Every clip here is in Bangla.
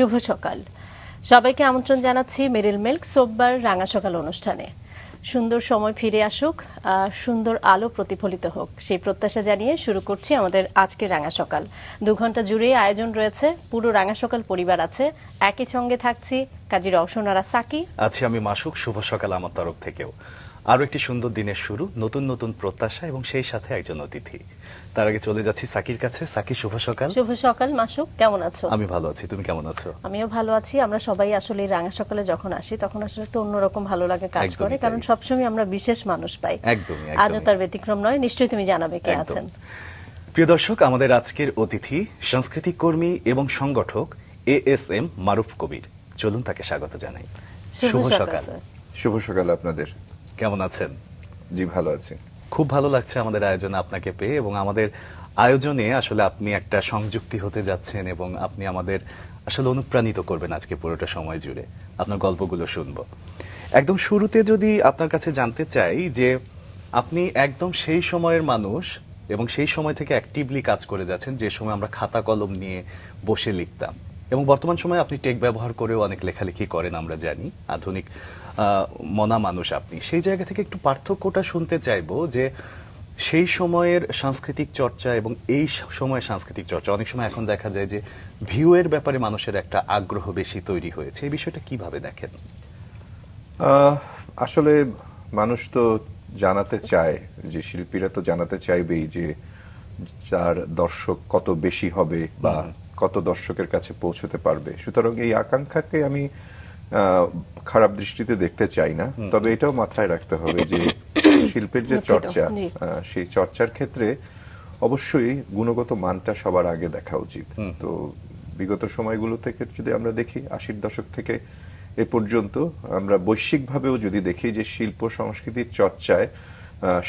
শুভ সকাল। সবাইকে আমন্ত্রণ জানাচ্ছি মেরিল মিল্ক সোববার রাঙা সকাল অনুষ্ঠানে। সুন্দর সময় ফিরে আসুক, সুন্দর আলো প্রতিফলিত হোক, সেই প্রত্যাশা জানিয়ে শুরু করছি আমাদের আজকের রাঙা সকাল। 2 ঘন্টা জুড়ে আয়োজন রয়েছে, পুরো রাঙা সকাল পরিবার আছে। একই সঙ্গে থাকছি কাজী রওশনারা সাকি, আছি আমি মাসুক। শুভ সকাল আমার তরফ থেকেও। আরো একটি সুন্দর দিনের শুরু, নতুন নতুন প্রত্যাশা এবং সেই সাথে একজন অতিথি। তার আগে চলে যাচ্ছি সাকির কাছে। সাকি, শুভ সকাল। শুভ সকাল মাসুক, কেমন আছো? আমি ভালো আছি, তুমি কেমন আছো? আমিও ভালো আছি। আমরা সবাই আসলে এই রাঙা সকালে যখন আসি তখন আসলে একটা অন্যরকম ভালো লাগে কাজ একদমই করে, তাই। কারণ সবসময় আমরা বিশেষ মানুষ পাই। একদমই আজও তার ব্যতিক্রম নয়। নিশ্চয়ই তুমি জানাবে কে একদম। আছেন। প্রিয় দর্শক, আমাদের আজকের অতিথি সাংস্কৃতিক কর্মী এবং সংগঠক ASM মারুফ কবির। চলুন তাকে স্বাগত জানাই। শুভ সকাল। স্যার। শুভ সকাল আপনাদের। কেমন আছেন? জি, ভালো আছি। খুব ভালো লাগছে আমাদের আয়োজনে আপনাকে পেয়ে, এবং আমাদের আয়োজনে আসলে আপনি একটা সংযুক্তি হতে যাচ্ছেন এবং আপনি আমাদের আসলে অনুপ্রাণিত করবেন আজকে পুরোটা সময় জুড়ে। আপনার গল্পগুলো শুনবো। একদম শুরুতে যদি আপনার কাছে জানতে চাই যে আপনি একদম সেই সময়ের মানুষ এবং সেই সময় থেকে অ্যাক্টিভলি কাজ করে যাচ্ছেন, যে সময় আমরা খাতা কলম নিয়ে বসে লিখতাম, এবং বর্তমান সময়ে আপনি টেক ব্যবহার করেও অনেক লেখালেখি করেন, আমরা জানি। আধুনিক মনা মানুষ আপনি। সেই জায়গা থেকে একটু পার্থক্যটা শুনতে চাইবো যে সেই সময়ের সাংস্কৃতিক চর্চা এবং এই সময়ের সাংস্কৃতিক চর্চা, অনেক সময় এখন দেখা যায় যে ভিউয়ের ব্যাপারে মানুষের একটা আগ্রহ বেশি তৈরি হয়েছে। এই বিষয়টা কিভাবে দেখেন? আসলে মানুষ তো জানাতে চায়, যে শিল্পীরা তো জানাতে চাইবেই যে যার দর্শক কত বেশি হবে বা কত দর্শকের কাছে পৌঁছতে পারবে। সুতরাং এই আকাঙ্ক্ষাকে আমি খারাপ দৃষ্টিতে দেখতে চাই না। তবে এটাও মাথায় রাখতে হবে যে শিল্পের যে চর্চা, সেই চর্চার ক্ষেত্রে অবশ্যই গুণগত মানটা সবার আগে দেখা উচিত। তো বিগত সময়গুলো থেকে যদি আমরা দেখি, 80-র দশক থেকে এ পর্যন্ত আমরা বৈশ্বিকভাবেও যদি দেখি যে শিল্প সংস্কৃতির চর্চায়,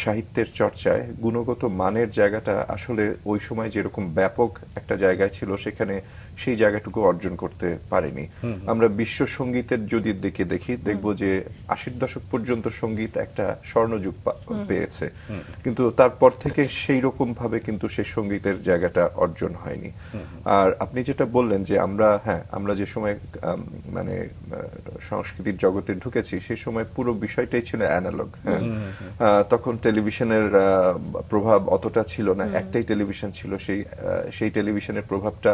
সাহিত্যের চর্চায় গুণগত মানের জায়গাটা আসলে ওই সময় যেরকম ব্যাপক একটা জায়গায় ছিল, সেখানে সেই জায়গাটুকু অর্জন করতে পারেনি। আমরা বিশ্ব সঙ্গীতের যদি দেখি দেখব যে 80-র দশক পর্যন্ত সঙ্গীত একটা স্বর্ণযুগ পেয়েছে, কিন্তু তারপর থেকে সেই রকম ভাবে কিন্তু সেই সঙ্গীতের জায়গাটা অর্জন হয়নি। আর আপনি যেটা বললেন যে আমরা যে সময় মানে সংস্কৃতির জগতে ঢুকেছি, সেই সময় পুরো বিষয়টাই ছিল অ্যানালগ। তখন টেলিভিশনের প্রভাব অতটা ছিল না, একটাই টেলিভিশন ছিল। সেই টেলিভিশনের প্রভাবটা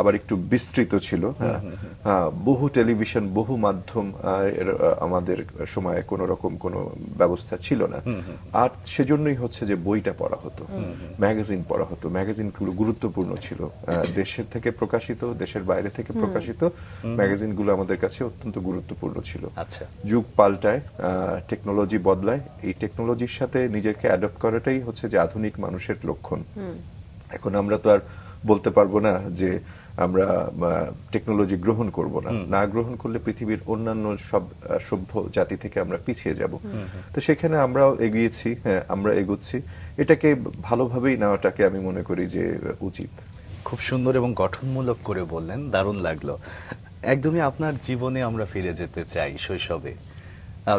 আবার একটু বিস্তৃত ছিল। বহু টেলিভিশন, বহু মাধ্যম, আমাদের সময়ে কোনো রকম কোনো ব্যবস্থা ছিল না। আর সেজন্যই হচ্ছে যে বইটা পড়া হতো, ম্যাগাজিন পড়া হতো। ম্যাগাজিনগুলো গুরুত্বপূর্ণ ছিল। দেশের থেকে প্রকাশিত, দেশের বাইরে থেকে প্রকাশিত ম্যাগাজিনগুলো আমাদের কাছে অত্যন্ত গুরুত্বপূর্ণ ছিল। আচ্ছা। যুগ পাল্টায়, টেকনোলজি বদলায়, এই টেকনোলজির সাথে নিজেকে অ্যাডপ্ট করাটাই হচ্ছে যে আধুনিক মানুষের লক্ষণ। এখন আমরা তো আর বলতে পারবো না যে আমরা টেকনোলজি গ্রহণ করব না। না গ্রহণ করলে পৃথিবীর অন্যান্য সব সভ্য জাতি থেকে আমরা পিছিয়ে যাব। তো সেখানে আমরাও এগিয়েছি, আমরা এগোচ্ছি। এটাকে ভালোভাবেই নেওয়াটাকে আমি মনে করি যে উচিত। খুব সুন্দর এবং গঠনমূলক করে বললেন, দারুণ লাগলো। একদমই আপনার জীবনে আমরা ফিরে যেতে চাই, শৈশবে।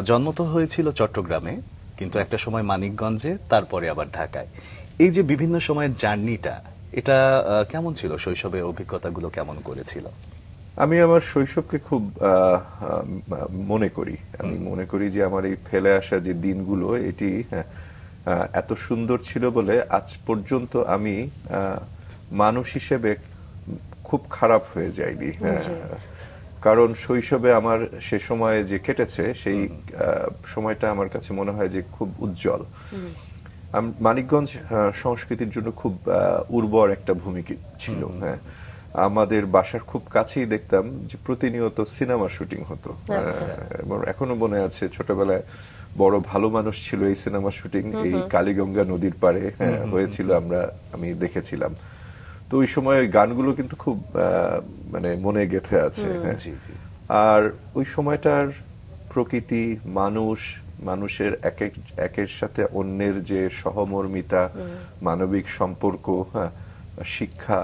জন্ম তো হয়েছিল চট্টগ্রামে, কিন্তু একটা সময় মানিকগঞ্জে, তারপরে আবার ঢাকায়। এই যে বিভিন্ন সময়ের জার্নিটা, এটা কেমন ছিল? শৈশবে অভিজ্ঞতাগুলো কেমন করেছিল? আমি আমার শৈশবকে খুব মনে করি। আমি মনে করি যে আমার এই ফেলে আসা যে দিনগুলো, এটি এত সুন্দর ছিল বলে আজ পর্যন্ত আমি মানুষ হিসেবে খুব খারাপ হয়ে যায়নি। কারণ শৈশবে আমার সে সময় যে কেটেছে, সেই সময়টা আমার কাছে মনে হয় যে খুব উজ্জ্বল। মানিকগঞ্জ সংস্কৃতির জন্য খুব উর্বর একটা ভূমি ছিল। আমাদের বাসার খুব কাছেই দেখতাম যে প্রতিনিয়ত সিনেমা শুটিং হতো। এখনো মনে আছে, ছোটবেলায় বড় ভালো মানুষ ছিল এই সিনেমা শুটিং এই কালীগঙ্গা নদীর পাড়ে হয়েছিল, আমি দেখেছিলাম। তো ওই সময় গানগুলো কিন্তু খুব মানে মনে গেঁথে আছে। আর ওই সময়টার প্রকৃতি, মানুষের একের সাথে অন্যের যে সহমর্মিতা, মানবিক সম্পর্ক, শিক্ষা,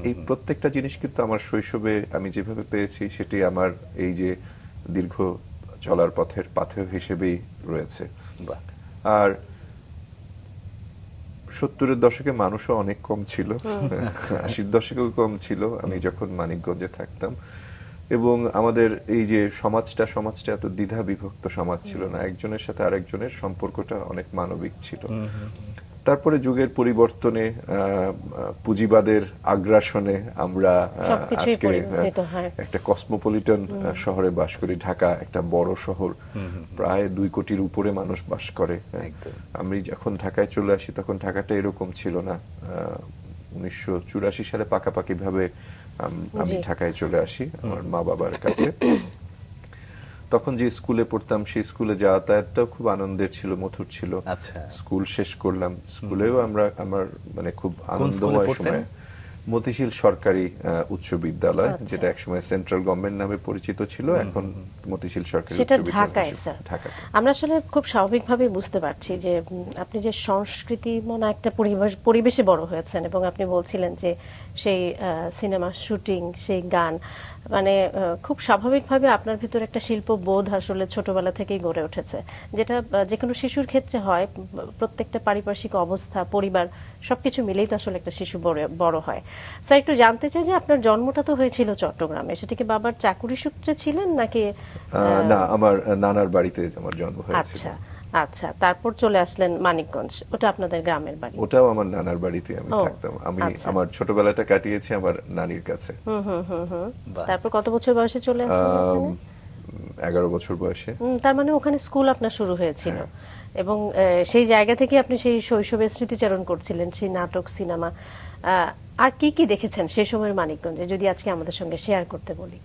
এই প্রত্যেকটা জিনিস কিন্তু আমার শৈশবে আমি যেভাবে পেয়েছি, সেটি আমার এই যে দীর্ঘ চলার পথের পাথেয় হিসেবেই রয়েছে। আর 70-এর দশকে মানুষও অনেক কম ছিল, 80-র দশকেও কম ছিল আমি যখন মানিকগঞ্জে থাকতাম। এবং আমাদের এই যে সমাজটা এত দ্বিধা বিভক্ত সমাজ ছিল না, একজনের সাথে আরেকজনের সম্পর্কটা অনেক মানবিক ছিল। তারপরে যুগের পরিবর্তনে পুঁজিবাদের আগ্রাসনে আমরা সবকিছুই আজকে পরিবর্তিত হয়। একটা কসমোপলিটন শহরে বাস করি। ঢাকা একটা বড় শহর, প্রায় 2 কোটির উপরে মানুষ বাস করে। একদম। আমি যখন ঢাকায় চলে আসি তখন ঢাকাটা এরকম ছিল না। 1984 সালে পাকাপাকি ভাবে আমি জি। ঢাকায় চলে আসি আমার মা বাবার কাছে। তখন যে স্কুলে পড়তাম সেই স্কুলে যাতায়াতটাও খুব আনন্দের ছিল, মধুর ছিল। আচ্ছা। স্কুল শেষ করলাম, স্কুলেও আমার মানে খুব স্কুলে আনন্দময় পড়তেন? সময়। মতিঝিল সরকারি উচ্চ বিদ্যালয়, আচ্ছা। যেটা একসময় সেন্ট্রাল গভর্নমেন্ট নামে পরিচিত ছিল, এখন মতিঝিল সরকারি সেটা উচ্চ বিদ্যালয় ঢাকায় হিসেবে স্যার। ঢাকাতে। আমরা আসলে খুব স্বাভাবিকভাবে বুঝতে পারছি যে আপনি যে সংস্কৃতি মনে একটা পরিবেশে বড় হয়েছেন, এবং আপনি বলছিলেন যে সেই সিনেমা শুটিং, সেই গান, মানে খুব স্বাভাবিকভাবে আপনার ভিতর একটা শিল্পবোধ আসলে ছোটবেলা থেকেই গড়ে উঠেছে, যেটা যে কোনো শিশুর ক্ষেত্রে হয়। প্রত্যেকটা পারিপার্শ্বিক অবস্থা, পরিবার সবকিছু মিলেই তো আসলে একটা শিশু বড় হয়। স্যার, একটু জানতে চাই যে আপনার জন্মটা তো হয়েছিল চট্টগ্রামে, সেটা কি বাবার চাকুরি সূত্রে ছিলেন নাকি? না, আমার নানার বাড়িতে আমার জন্ম হয়েছিল। আচ্ছা আচ্ছা, তারপর চলে আসলেন মানিকগঞ্জ, ওটা আপনাদের গ্রামের বাড়ি? ওটাও আমার নানার বাড়িতে আমি ও, থাকতাম। আমি আচ্ছা। আমার ছোটবেলাটা কাটিয়েছি আমার নানির কাছে। বাহ। তারপর কত বছর বয়সে চলে আসলেন ওখানে? 11 বছর বয়সে। তার মানে ওখানে স্কুল আপনার শুরু হয়েছিল, এবং সেই জায়গা থেকে আপনি সেই শৈশবের স্মৃতিচারণ করছিলেন, সেই নাটক, সিনেমা। আর কি কি দেখেছেন সেই সময়ের মানিকগঞ্জে, যদি আজকে আমাদের সঙ্গে শেয়ার করতে বলি?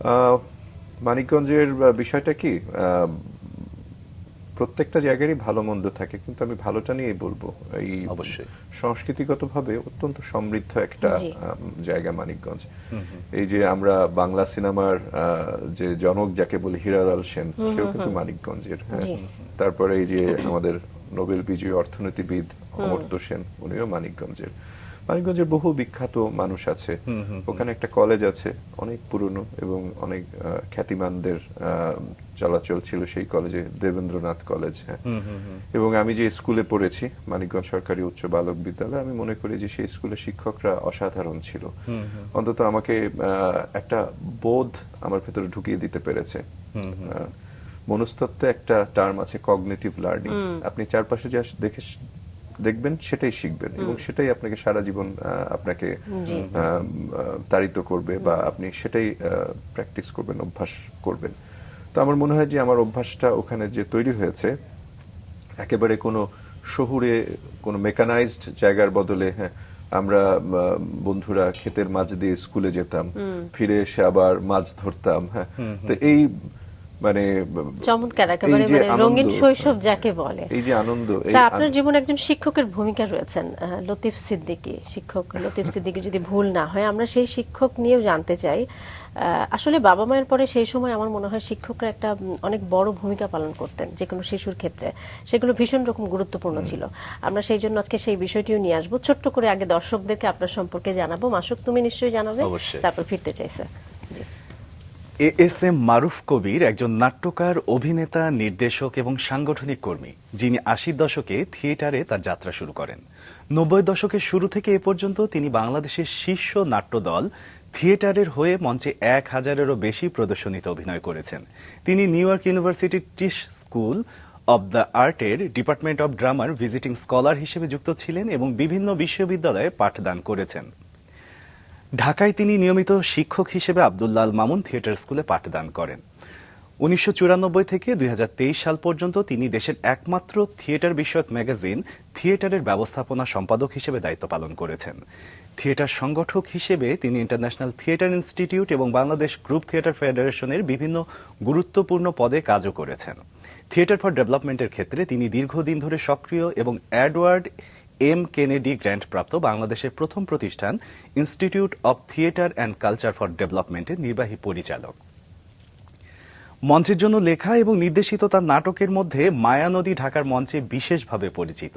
মানিকগঞ্জের বিষয়টা কি, প্রত্যেকটা জায়গারই ভালো মন্দ থাকে, কিন্তু আমি ভালোটা নিয়েই বলবো। এই অবশ্যই। সংস্কৃতিগতভাবে অত্যন্ত সমৃদ্ধ একটা জি। জায়গা মানিকগঞ্জ। এই যে আমরা বাংলা সিনেমার যে জনক যাকে বলি হিরালাল সেন, সেও কিন্তু মানিকগঞ্জের। হ্যাঁ। জি। তারপরে এই যে আমাদের নোবেল বিজয়ী অর্থনীতিবিদ অমর্ত্য সেন, উনিও মানিকগঞ্জের। মানিকগঞ্জের বহু বিখ্যাত মানুষ আছে। ওখানে একটা কলেজ আছে অনেক পুরনো, এবং অনেক খ্যাতিমানদের চলাচল ছিল সেই কলেজে, দেবেন্দ্রনাথ কলেজ। হ্যাঁ। এবং আমি যে স্কুলে পড়েছি মানিকগঞ্জ সরকারি উচ্চ বালক বিদ্যালয়, আমি মনে করি যে সেই স্কুলের শিক্ষকরা অসাধারণ ছিল। অন্তত আমাকে একটা বোধ আমার ভেতরে ঢুকিয়ে দিতে পেরেছে। মনস্তত্ত্বে একটা টার্ম আছে, কগনিটিভ লার্নিং। আপনি চারপাশে যা দেখবেন সেটাই শিখবেন, এবং সেটাই আপনাকে সারা জীবন আপনাকে তাড়িত করবে, বা আপনি সেটাই প্র্যাকটিস করবেন, অভ্যাস করবেন। তো আমার মনে হয় যে আমার অভ্যাসটা ওখানে যে তৈরি হয়েছে, একেবারে কোনো শহুরে কোনো মেকানাইজড জায়গার বদলে, হ্যাঁ, আমরা বন্ধুরা ক্ষেতের মাঝ দিয়ে স্কুলে যেতাম, ফিরে এসে আবার মাছ ধরতাম। হ্যাঁ। তো এই মানে চমৎকার, এই একেবারে যে মানে আনন্দ, রঙিন শৈশব যাকে বলে। এই যে আনন্দ, এই স্যার, আপনার জীবনে একজন শিক্ষকের ভূমিকা রয়েছেন, লতিফ সিদ্দিকী শিক্ষক। লতিফ সিদ্দিকী যদি ভুল না হয়, আমরা সেই শিক্ষক নিয়েও জানতে চাই। আসলে বাবা মায়ের পরে সেই সময় আমার মনে হয় শিক্ষকরা একটা অনেক বড় ভূমিকা পালন করতেন যে কোনো শিশুর ক্ষেত্রে, সেগুলো ভীষণ রকম গুরুত্বপূর্ণ ছিল। আমরা সেই জন্য আজকে সেই বিষয়টিও নিয়ে আসবো। ছোট্ট করে আগে দর্শকদেরকে আপনার সম্পর্কে জানাবো। মাসুক, তুমি নিশ্চয়ই জানাবে, অবশ্যই। তারপর ফিরতে চাই স্যার। জি। ASM মারুফ কবির একজন নাট্যকার, অভিনেতা, নির্দেশক এবং সাংগঠনিক কর্মী, যিনি 80 দশকে থিয়েটারে তার যাত্রা শুরু করেন। 90 দশকের শুরু থেকে এ পর্যন্ত তিনি বাংলাদেশের শীর্ষ নাট্যদল থিয়েটারের হয়ে মঞ্চে 1000-এরও বেশি প্রদর্শনীতে অভিনয় করেছেন। তিনি নিউ ইয়র্ক ইউনিভার্সিটির টিশ স্কুল অব দ্য আর্টের department of drummer visiting scholar হিসেবে যুক্ত ছিলেন এবং বিভিন্ন বিশ্ববিদ্যালয়ে পাঠদান করেছেন। ঢাকায় তিনি নিয়মিত শিক্ষক হিসেবে আব্দুল্লাহ আল মামুন থিয়েটার স্কুলে পাঠদান করেন। 1994 থেকে 2023 সাল পর্যন্ত তিনি দেশের একমাত্র থিয়েটার বিষয়ক ম্যাগাজিন থিয়েটারের ব্যবস্থাপনা সম্পাদক হিসেবে দায়িত্ব পালন করেছেন। থিয়েটার সংগঠক হিসেবে তিনি ইন্টারন্যাশনাল থিয়েটার ইনস্টিটিউট এবং বাংলাদেশ গ্রুপ থিয়েটার ফেডারেশনের বিভিন্ন গুরুত্বপূর্ণ পদে কাজও করেছেন। থিয়েটার ফর ডেভেলপমেন্টের ক্ষেত্রে তিনি দীর্ঘদিন ধরে সক্রিয় এবং এডওয়ার্ড এম কেনেডি গ্র্যান্ট প্রাপ্ত বাংলাদেশের প্রথম প্রতিষ্ঠান institute of theatre and culture for ডেভেলপমেন্টের নির্বাহী পরিচালক। মঞ্চের জন্য লেখা এবং নির্দেশিত তার নাটকের মধ্যে মায়ানদী ঢাকার মঞ্চে বিশেষভাবে পরিচিত।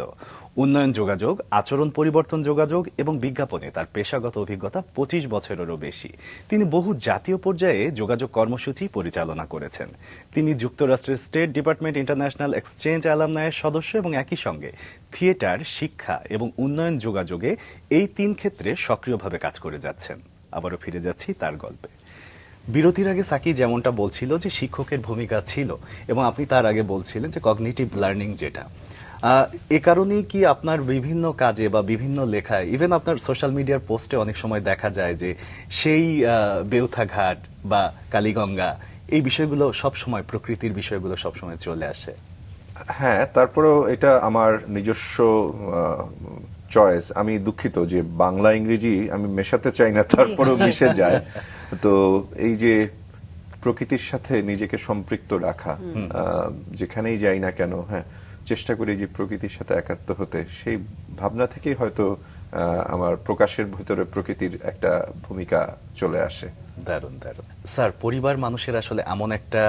উন্নয়ন যোগাযোগ, আচরণ পরিবর্তন যোগাযোগ এবং বিজ্ঞাপনে তার পেশাগত অভিজ্ঞতা 25 বছরেরও বেশি। তিনি বহু জাতীয় পর্যায়ে যোগাযোগ কর্মসূচি পরিচালনা করেছেন। তিনি যুক্তরাষ্ট্রের স্টেট ডিপার্টমেন্ট ইন্টারন্যাশনাল এক্সচেঞ্জ অ্যালামনাইয়ের সদস্য এবং একই সঙ্গে থিয়েটার, শিক্ষা এবং উন্নয়ন যোগাযোগে এই 3 ক্ষেত্রে সক্রিয়ভাবে কাজ করে যাচ্ছেন। আবারও ফিরে যাচ্ছি তার গল্পে। বিরতির আগে সাকি যেমনটা বলছিল যে শিক্ষকের ভূমিকা ছিল, এবং আপনি তার আগে বলছিলেন যে কগনিটিভ লার্নিং যেটা, এ কারণেই কি আপনার বিভিন্ন কাজে বা বিভিন্ন লেখায়, ইভেন আপনার সোশ্যাল মিডিয়ার পোস্টে অনেক সময় দেখা যায় যে সেই বেউথা ঘাট বা কালীগঙ্গা, এই বিষয়গুলো সব সময়, প্রকৃতির বিষয়গুলো সব সময় চলে আসে? হ্যাঁ, তারপরেও এটা আমার নিজস্ব চয়েস। আমি দুঃখিত যে বাংলা ইংরেজি আমি মেশাতে চাই না, তারপরেও মিশে যায়। তো এই যে প্রকৃতির সাথে নিজেকে সম্পৃক্ত রাখা, যেখানেই যাই না কেন, হ্যাঁ, চেষ্টা করি যে প্রকৃতির সাথে একাত্ম হতে, সেই ভাবনা থেকেই হয়তো আমার প্রকাশের ভিতরে প্রকৃতির একটা ভূমিকা চলে আসে। দারুণ দারুণ। স্যার, পরিবার মানুষের আসলে এমন একটা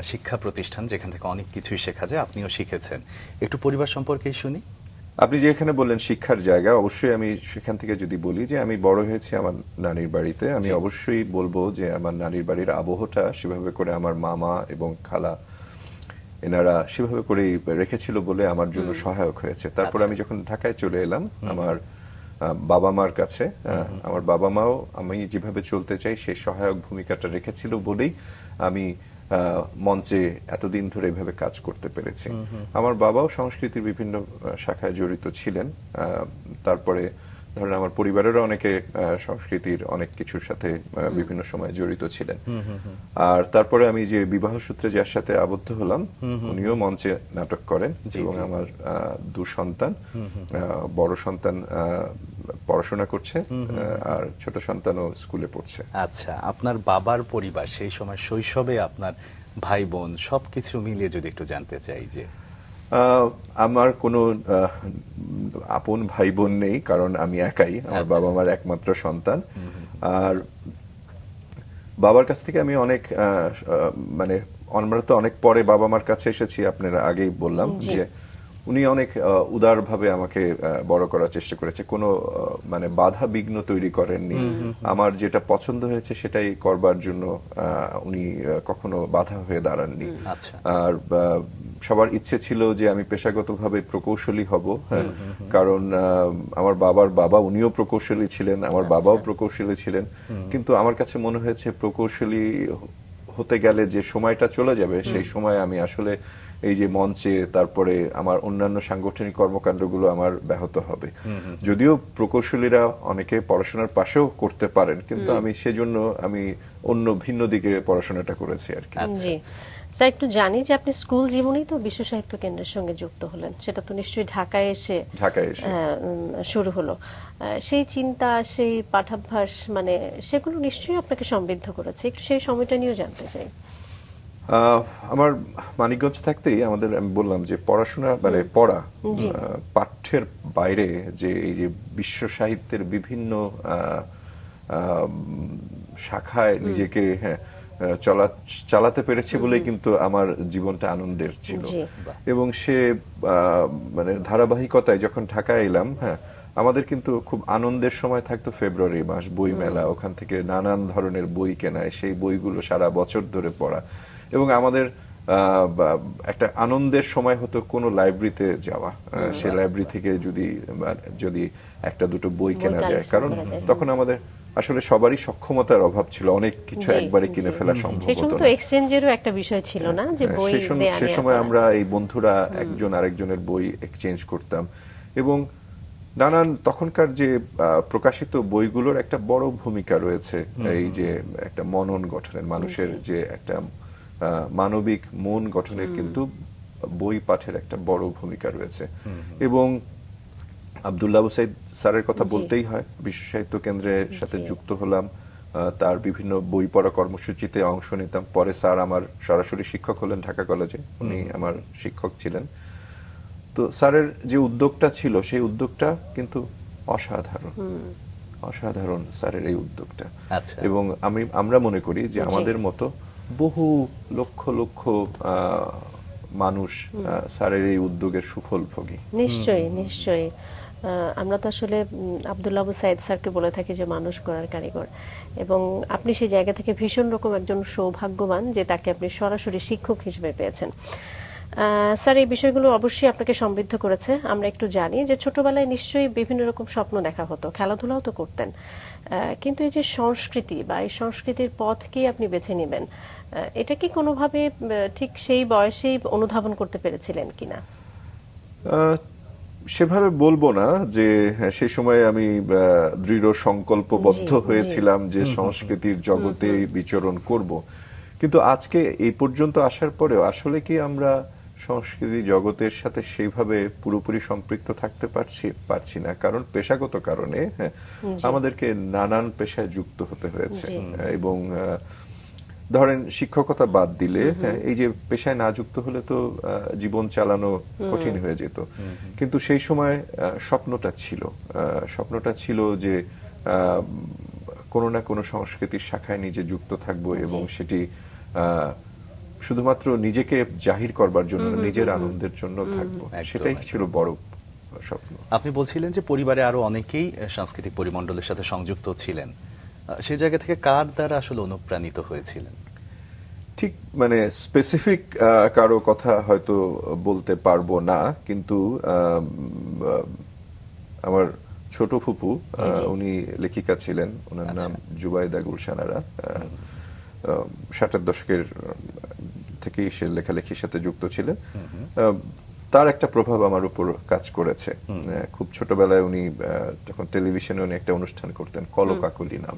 শিক্ষা প্রতিষ্ঠান যেখান থেকে অনেক কিছুই শেখা যায়, আপনিও শিখেছেন। একটু পরিবার সম্পর্কেই শুনি। আপনি যে এখানে বললেন শিক্ষার জায়গা, অবশ্যই আমি সেখান থেকে যদি বলি যে আমি বড় হয়েছি আমার নানির বাড়িতে, আমি অবশ্যই বলবো যে আমার নানির বাড়ির আবহটা সেভাবে করে আমার মামা এবং খালা এনারা সেভাবে করেই রেখেছিল বলে আমার জন্য সহায়ক হয়েছে। তারপর আমি যখন ঢাকায় চলে এলাম আমার বাবা মার কাছে, আমার বাবা মাও আমি যেভাবে চলতে চাই সেই সহায়ক ভূমিকাটা রেখেছিল বলেই আমি মঞ্চে এতদিন ধরে এভাবে কাজ করতে পেরেছি। আমার বাবাও সংস্কৃতির বিভিন্ন শাখায় জড়িত ছিলেন। তারপরে ধরেন আমার পরিবারেরও অনেকে সংস্কৃতির অনেক কিছুর সাথে বিভিন্ন সময় জড়িত ছিলেন। আর তারপরে আমি যে বিবাহ সূত্রে যার সাথে আবদ্ধ হলাম, উনিও মঞ্চে নাটক করেন এবং আমার দু সন্তান, বড় সন্তান পড়াশোনা করছে আর ছোট সন্তানও স্কুলে পড়ছে। আচ্ছা, আপনার বাবার পরিবার সেই সময় শৈশবে আপনার ভাই বোন সবকিছু মিলিয়ে যদি একটু জানতে চাই যে। আমার কোনো আপন ভাই বোন নেই, কারণ আমি একাই, আমার বাবা মার একমাত্র সন্তান। আর বাবার কাছ থেকে আমি অনেক মানে আমরা তো অনেক পরে বাবা মার কাছে এসেছি, আপনারা আগেই বললাম যে উনি অনেক উদারভাবে আমাকে বড় করার চেষ্টা করেছে, কোনো মানে বাধা বিঘ্ন তৈরি করেননি। আমার যেটা পছন্দ হয়েছে সেটাই করবার জন্য উনি কখনো বাধা হয়ে দাঁড়াননি। আর সবার ইচ্ছে ছিল যে আমি পেশাগতভাবে প্রকৌশলী হব, হ্যাঁ, কারণ আমার বাবার বাবা উনিও প্রকৌশলী ছিলেন, আমার বাবাও প্রকৌশলী ছিলেন। কিন্তু আমার কাছে মনে হয়েছে প্রকৌশলী হতে গেলে যে সময়টা চলে যাবে, সেই সময় আমি আসলে এই যে মঞ্চে, তারপরে আমার অন্যান্য সাংগঠনিক কর্মকাণ্ডগুলো আমার ব্যাহত হবে। যদিও প্রকৌশলীরা অনেকে পড়াশোনার পাশেও করতে পারেন, কিন্তু আমি সেজন্য আমি অন্য ভিন্ন দিকে পড়াশোনাটা করেছি আর কি। জি স্যার, একটু জানি যে আপনি স্কুল জীবনেই তো বিশ্ব সাহিত্য কেন্দ্রের সঙ্গে যুক্ত হলেন, সেটা তো নিশ্চয়ই ঢাকায় এসে শুরু হলো। সেই চিন্তা, সেই পাঠাভ্যাস, মানে সেগুলো নিশ্চয়ই আপনাকে সমৃদ্ধ করেছে, একটু সেই সময়টা নিয়েও জানতে চাই। আমার মানিকগঞ্জ থাকতেই আমাদের, আমি বললাম যে পড়াশোনা মানে পড়া, পাঠ্যের বাইরে যে এই যে বিশ্ব সাহিত্যের বিভিন্ন শাখায় নিজেকে চালাতে পেরেছে বলেই কিন্তু আমার জীবনটা আনন্দের ছিল। এবং সে মানে ধারাবাহিকতায় যখন ঢাকায় এলাম, হ্যাঁ, আমাদের কিন্তু খুব আনন্দের সময় থাকতো ফেব্রুয়ারি মাস, বই মেলা, ওখান থেকে নানান ধরনের বই কেনায়, সেই বইগুলো সারা বছর ধরে পড়া, এবং আমাদের একটা আনন্দের সময় হতো কোনো লাইব্রেরিতে যাওয়া, সেই লাইব্রেরি থেকে যদি একটা দুটো বই কেনা যায়, কারণ তখন আমাদের আসলে সবারই সক্ষমতার অভাব ছিল, অনেক কিছু একবারে কিনে ফেলা সম্ভব হতো না। তো এক্সচেঞ্জেরও একটা বিষয় ছিল না যে বই দেয়া সে সময় আমরা এই বন্ধুরা একজন আরেকজনের বই এক্সচেঞ্জ করতাম, এবং নানান তখনকার যে প্রকাশিত বইগুলোর একটা বড় ভূমিকা রয়েছে এই যে একটা মনন গঠনের, মানুষের যে একটা মানবিক মন গঠনের কিন্তু বই পাঠের একটা বড় ভূমিকা রয়েছে। এবং আব্দুল্লাহ আবু সাইদ স্যারের কথা বলতেই হয়, বিশ্ব সাহিত্য কেন্দ্রের সাথে যুক্ত হলাম, তার বিভিন্ন বই পড়া কর্মসূচিতে অংশ নিতাম। পরে স্যার আমার সরাসরি শিক্ষক হলেন ঢাকা কলেজে, উনি আমার শিক্ষক ছিলেন। তো স্যারের যে উদ্যোগটা ছিল সেই উদ্যোগটা কিন্তু অসাধারণ স্যারের এই উদ্যোগটা। এবং আমরা মনে করি যে আমাদের মতো বহু লক্ষ লক্ষ মানুষ স্যারের এই উদ্যোগের সুফল ভোগী। নিশ্চয়ই নিশ্চয়ই। আমরা তো আসলে আব্দুল্লাহ আবু সাইদ স্যারকে বলে থাকি যে মানুষ গড়ার কারিগর, এবং আপনি সেই জায়গা থেকে ভীষণ রকম একজন সৌভাগ্যবান যে তাকে আপনি সরাসরি শিক্ষক হিসেবে পেয়েছেন। স্যার, এই বিষয়গুলো অবশ্যই আপনাকে সমৃদ্ধ করেছে। আমরা একটু জানি যে ছোটবেলায় নিশ্চয়ই বিভিন্ন রকম স্বপ্ন দেখা হতো, খেলাধুলাও তো করতেন, কিন্তু এই যে সংস্কৃতি বা এই সংস্কৃতির পথকেই আপনি বেছে নেবেন, এটা কি কোনোভাবে ঠিক সেই বয়সেই অনুধাবন করতে পেরেছিলেন কিনা? আহ, সেভাবে বলবো না যে হ্যাঁ, সেই সময় আমি দৃঢ় সংকল্পবদ্ধ জি, জি। হয়েছিলাম যে সংস্কৃতির জগতে বিচরণ করব, কিন্তু আজকে এই পর্যন্ত আসার পরেও আসলে কি আমরা সংস্কৃতি জগতের সাথে সেইভাবে পুরোপুরি সম্পৃক্ত থাকতে পারছি না, কারণ পেশাগত কারণে হ্যাঁ, আমাদেরকে নানান পেশায় যুক্ত হতে হয়েছে। জি। এবং ধরেন শিক্ষকতা বাদ দিলে হ্যাঁ, এই যে পেশায় না যুক্ত হলে তো জীবন চালানো কঠিন হয়ে যেত। কিন্তু সেই সময় স্বপ্নটা ছিল যে কোনো না কোনো সংস্কৃতির শাখায় নিজে যুক্ত থাকবো এবং সেটি শুধুমাত্র নিজেকে জাহির করবার জন্য না, নিজের আনন্দের জন্য থাকবো। একদম, সেটাই একদম। ছিল বড় স্বপ্ন। আপনি বলছিলেন যে পরিবারে আরো অনেকেই সাংস্কৃতিক পরিমণ্ডলের সাথে সংযুক্ত ছিলেন, সেই জায়গা থেকে কার দ্বারা আসলে অনুপ্রাণিত হয়েছিলেন? ঠিক মানে স্পেসিফিক কারো কথা হয়তো বলতে পারবো না, কিন্তু আমার ছোট ফুপু উনি লেখিকা ছিলেন, ওনার নাম জুবাইদা গুলশান আরা। 60-এর দশকের থেকেই সে লেখালেখির সাথে যুক্ত ছিলেন। তার একটা প্রভাব আমার উপর কাজ করেছে। খুব ছোটবেলায় উনি যখন টেলিভিশনে উনি একটা অনুষ্ঠান করতেন, কলকাকলি নাম।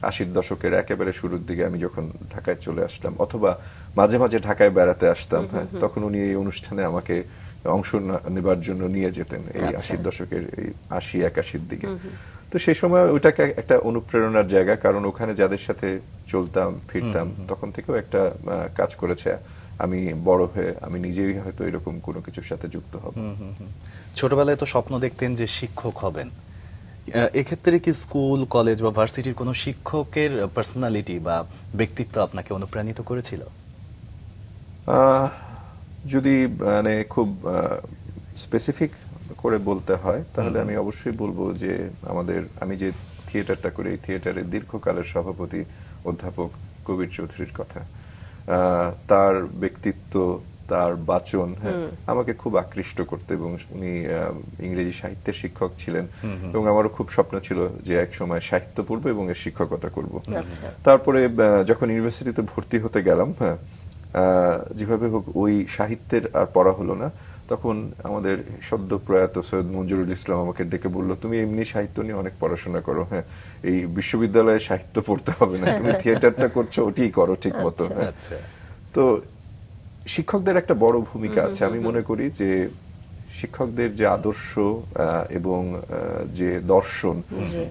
80-র দশকের একেবারে শুরুর দিকে আমি যখন ঢাকায় চলে আসলাম, অথবা মাঝে মাঝে ঢাকায় বেড়াতে আসতাম, হ্যাঁ, তখন উনি এই অনুষ্ঠানে আমাকে অংশ নেবার জন্য নিয়ে যেতেন, এই 80-র দশকের এই 80-81-র দিকে। তো সেই সময় ওইটাকে একটা অনুপ্রেরণার জায়গা, কারণ ওখানে যাদের সাথে চলতাম ফিরতাম তখন থেকেও একটা কাজ করেছে। আমি বড় হয়ে আমি নিজেই হয়তো এরকম কোনো কিছুর সাথে যুক্ত হব। ছোটবেলায় তো স্বপ্ন দেখতেন যে শিক্ষক হবেন, এক্ষেত্রে কি স্কুল কলেজ বা ভার্সিটির কোনো শিক্ষকের পার্সোনালিটি বা ব্যক্তিত্ব আপনাকে অনুপ্রাণিত করেছিল? যদি মানে খুব স্পেসিফিক করে বলতে হয় তাহলে আমি অবশ্যই বলবো যে আমি যে থিয়েটারটা করি, এই থিয়েটারের দীর্ঘকালের সভাপতি অধ্যাপক কবির চৌধুরীর কথা। তার ব্যক্তিত্ব, তার বাচন হ্যাঁ, আমাকে খুব আকৃষ্ট করতে, এবং উনি ইংরেজি সাহিত্যের শিক্ষক ছিলেন, এবং আমারও খুব স্বপ্ন ছিল যে এক সময় সাহিত্য পড়বো এবং এর শিক্ষকতা করব। তারপরে যখন ইউনিভার্সিটিতে ভর্তি হতে গেলাম, হ্যাঁ, যেভাবে হোক ওই সাহিত্যের আর পড়া হলো না। তখন আমাদের সদ্য প্রয়াত সৈয়দ মঞ্জুরুল ইসলাম আমাকে ডেকে বললো, তুমি এমনি সাহিত্য নিয়ে অনেক পড়াশোনা করো, হ্যাঁ, এই বিশ্ববিদ্যালয়ে সাহিত্য পড়তে হবে না, তুমি থিয়েটারটা করছো ওটাই করো ঠিক মতো। তো শিক্ষকদের একটা বড় ভূমিকা আছে। আমি মনে করি যে শিক্ষকদের যে আদর্শ এবং যে দর্শন,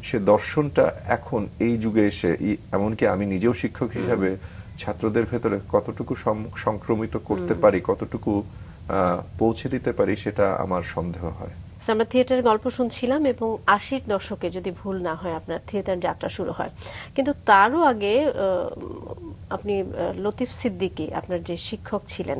সে দর্শনটা এখন এই যুগে এসে এমনকি আমি নিজেও শিক্ষক হিসাবে ছাত্রদের ভেতরে কতটুকু সংক্রমিত করতে পারি, কতটুকু পৌঁছে দিতে পারি, সেটা আমার সন্দেহ হয়। আমরা থিয়েটারের গল্প শুনছিলাম এবং 80-র দশকে যদি ভুল না হয় আপনার থিয়েটার যাত্রা শুরু হয়, কিন্তু তারও আগে আপনি লতিফ সিদ্দিকী আপনার যে শিক্ষক ছিলেন,